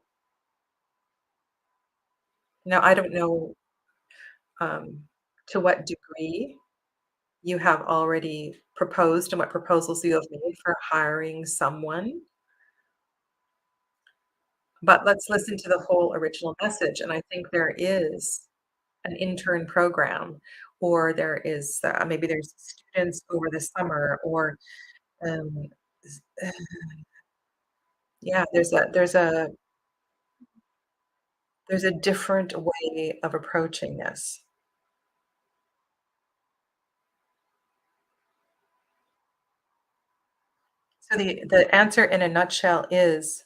Now, I don't know, um, to what degree you have already proposed and what proposals you have made for hiring someone, but let's listen to the whole original message, and I think there is an intern program, or there is, maybe there's students over the summer or, um, s yeah, there's a different way of approaching this. So the answer in a nutshell is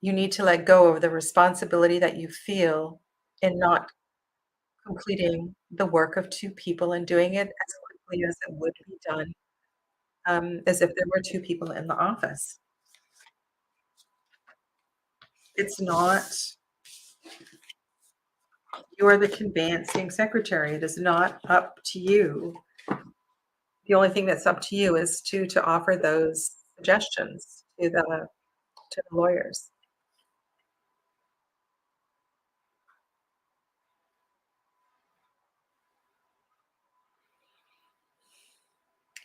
you need to let go of the responsibility that you feel in not completing the work of 2 people and doing it as quickly as it would be done, as if there were two people in the office. It's not, you're the conveyancing secretary. It is not up to you. The only thing that's up to you is to offer those suggestions to the lawyers.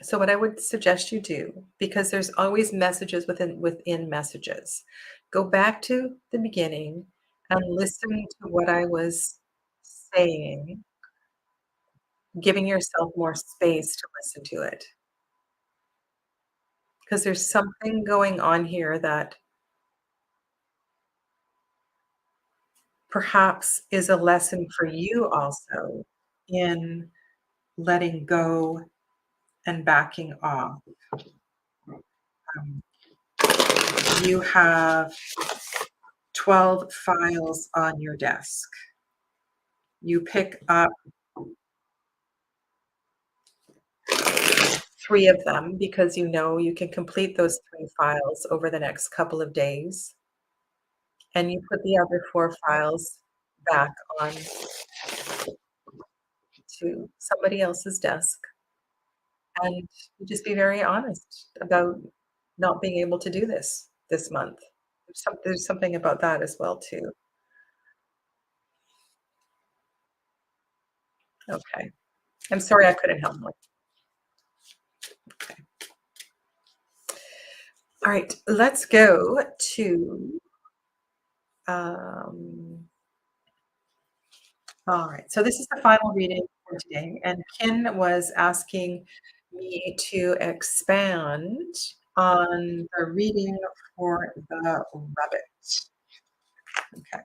So what I would suggest you do, because there's always messages within messages, go back to the beginning and listen to what I was saying, giving yourself more space to listen to it. Because there's something going on here that perhaps is a lesson for you also in letting go and backing off. Um, you have 12 files on your desk. You pick up 3 of them because you know you can complete those 3 files over the next couple of days, and you put the other 4 files back on to somebody else's desk, and you just be very honest about not being able to do this month. There's something about that as well too. Okay. I'm sorry I couldn't help more. Okay. All right, let's go to, um all right, so this is the final reading for today, and Kin was asking me to expand on the reading for the rabbit. Okay,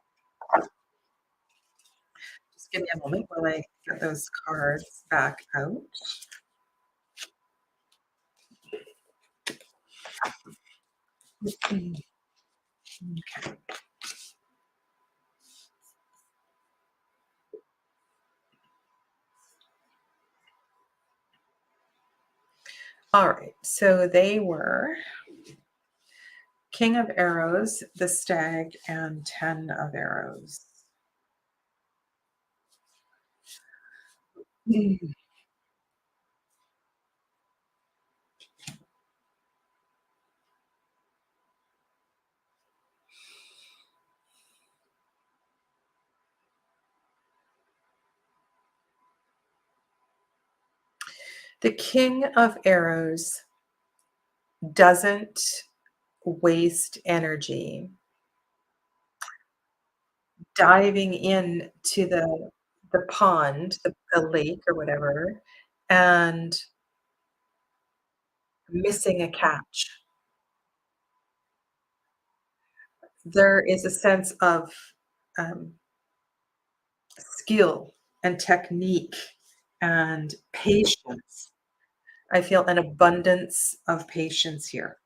just give me a moment while I get those cards back out. Okay. All right, so they were King of Arrows, the Stag, and 10 of Arrows. Mm. The King of Arrows doesn't waste energy diving in to the pond, the lake or whatever, and missing a catch. There is a sense of, um, skill and technique and patience. I feel an abundance of patience here.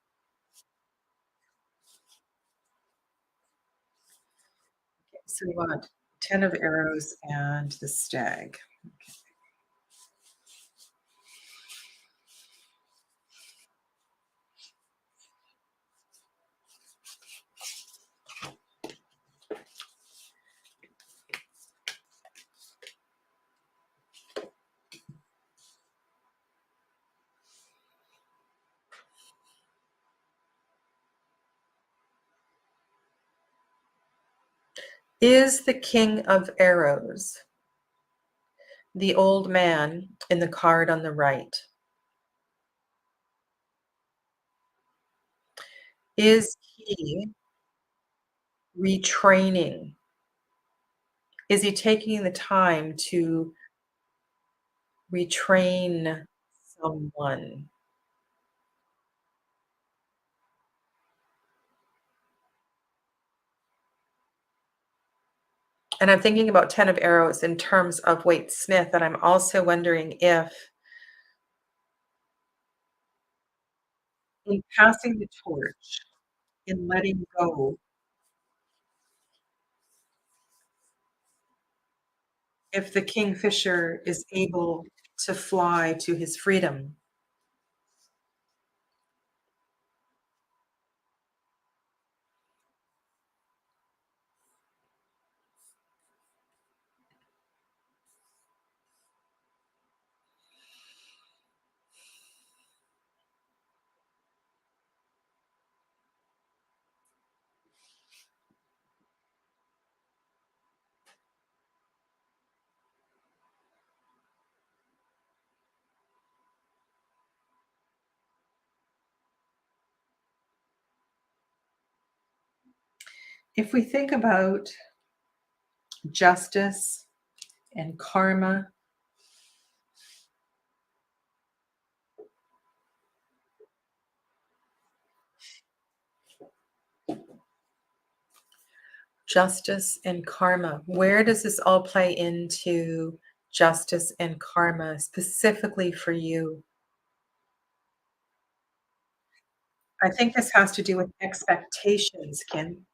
So we want 10 of Arrows and the Stag. Is the King of Arrows the old man in the card on the right? Is he retraining? Is he taking the time to retrain someone? And I'm thinking about 10 of Arrows in terms of Waite Smith, and I'm also wondering if in passing the torch, in letting go, if the kingfisher is able to fly to his freedom. If we think about justice and karma, justice and karma, where does this all play into justice and karma specifically for you? I think this has to do with expectations, Kim.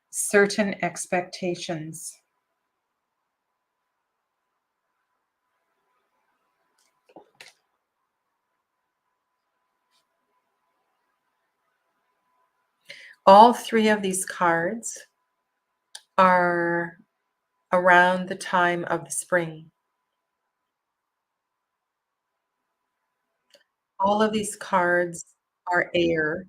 Certain expectations. All three of these cards are around the time of the spring. All of these cards are air.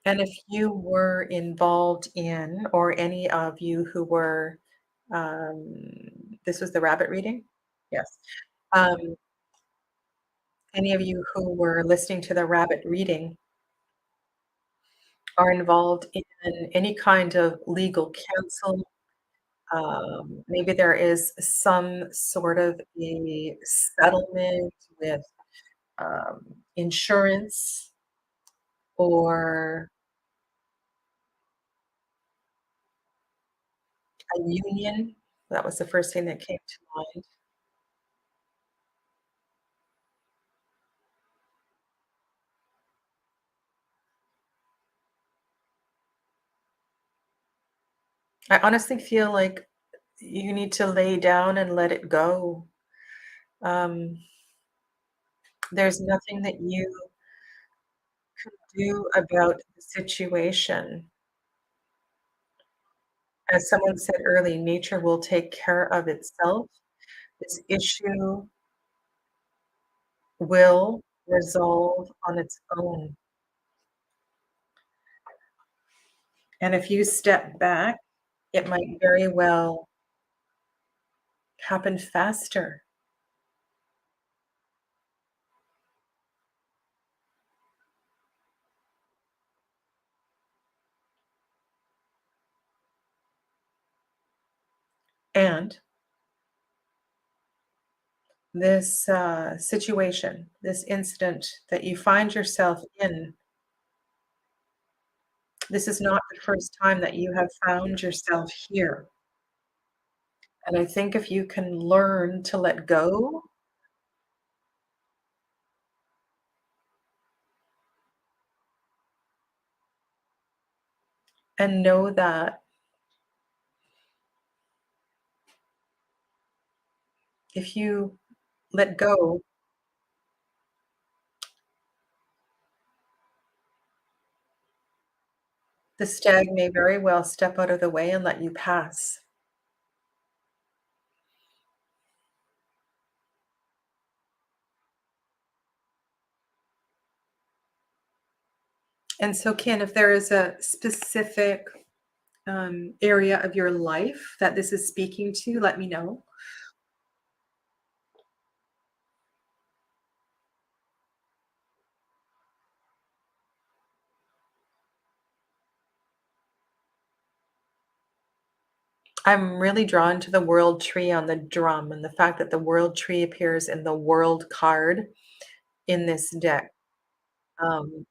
And if you were involved in, or any of you who were, um, this was the rabbit reading? Yes. Um, any of you who were listening to the rabbit reading are involved in any kind of legal counsel. Maybe there is some sort of a settlement with um, insurance or a union. That was the first thing that came to mind. I honestly feel like you need to lay down and let it go. Um, there's nothing that you do about the situation. As someone said early, nature will take care of itself. This issue will resolve on its own. And if you step back, it might very well happen faster. And this situation, this incident that you find yourself in, this is not the first time that you have found yourself here. And I think if you can learn to let go and know that if you let go, the stag may very well step out of the way and let you pass. And so, Ken, if there is a specific area of your life that this is speaking to, let me know. I'm really drawn to the world tree on the drum and the fact that the world tree appears in the world card in this deck. Um,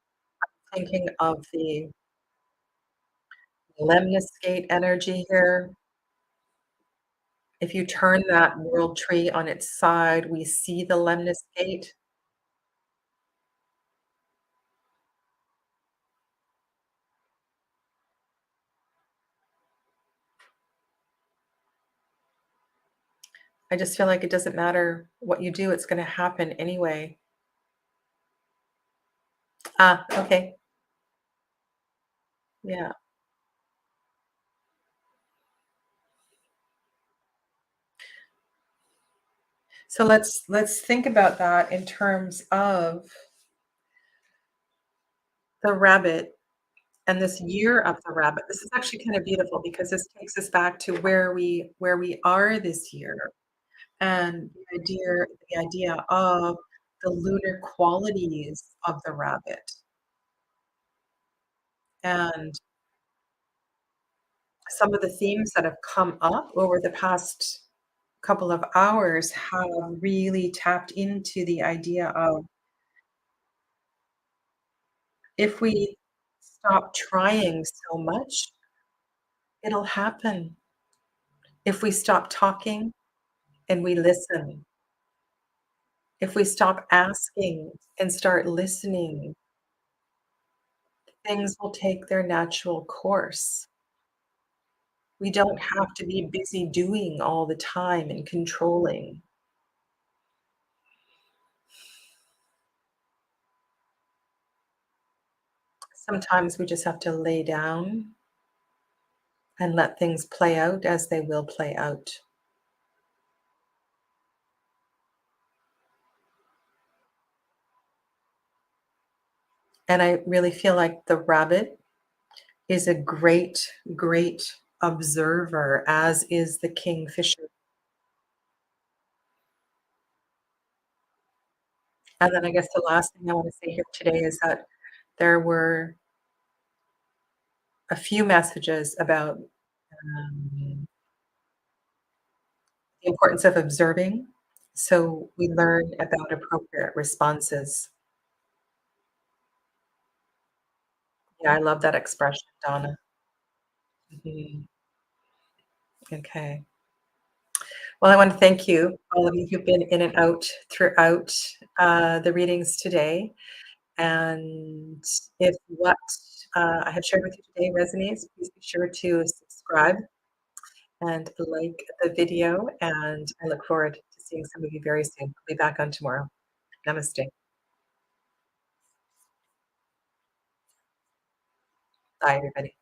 Thinking of the lemniscate energy here. If you turn that world tree on its side, we see the lemniscate. I just feel like it doesn't matter what you do, it's gonna happen anyway. Ah, okay. Yeah. So let's think about that in terms of the rabbit and this year of the rabbit. This is actually kind of beautiful because this takes us back to where we are this year and the idea of the lunar qualities of the rabbit. And some of the themes that have come up over the past couple of hours have really tapped into the idea of if we stop trying so much, it'll happen. If we stop talking and we listen, if we stop asking and start listening, things will take their natural course. We don't have to be busy doing all the time and controlling. Sometimes we just have to lay down and let things play out as they will play out. And I really feel like the rabbit is a great, great observer, as is the kingfisher. And then I guess the last thing I want to say here today is that there were a few messages about the importance of observing so we learn about appropriate responses. Yeah, I love that expression, Donna. Mhm. Okay. Well, I want to thank you, all of you who've been in and out throughout the readings today. And if what I have shared with you today resonates, please be sure to subscribe and like the video. And I look forward to seeing some of you very soon. I'll be back on tomorrow. Namaste. Bye, everybody.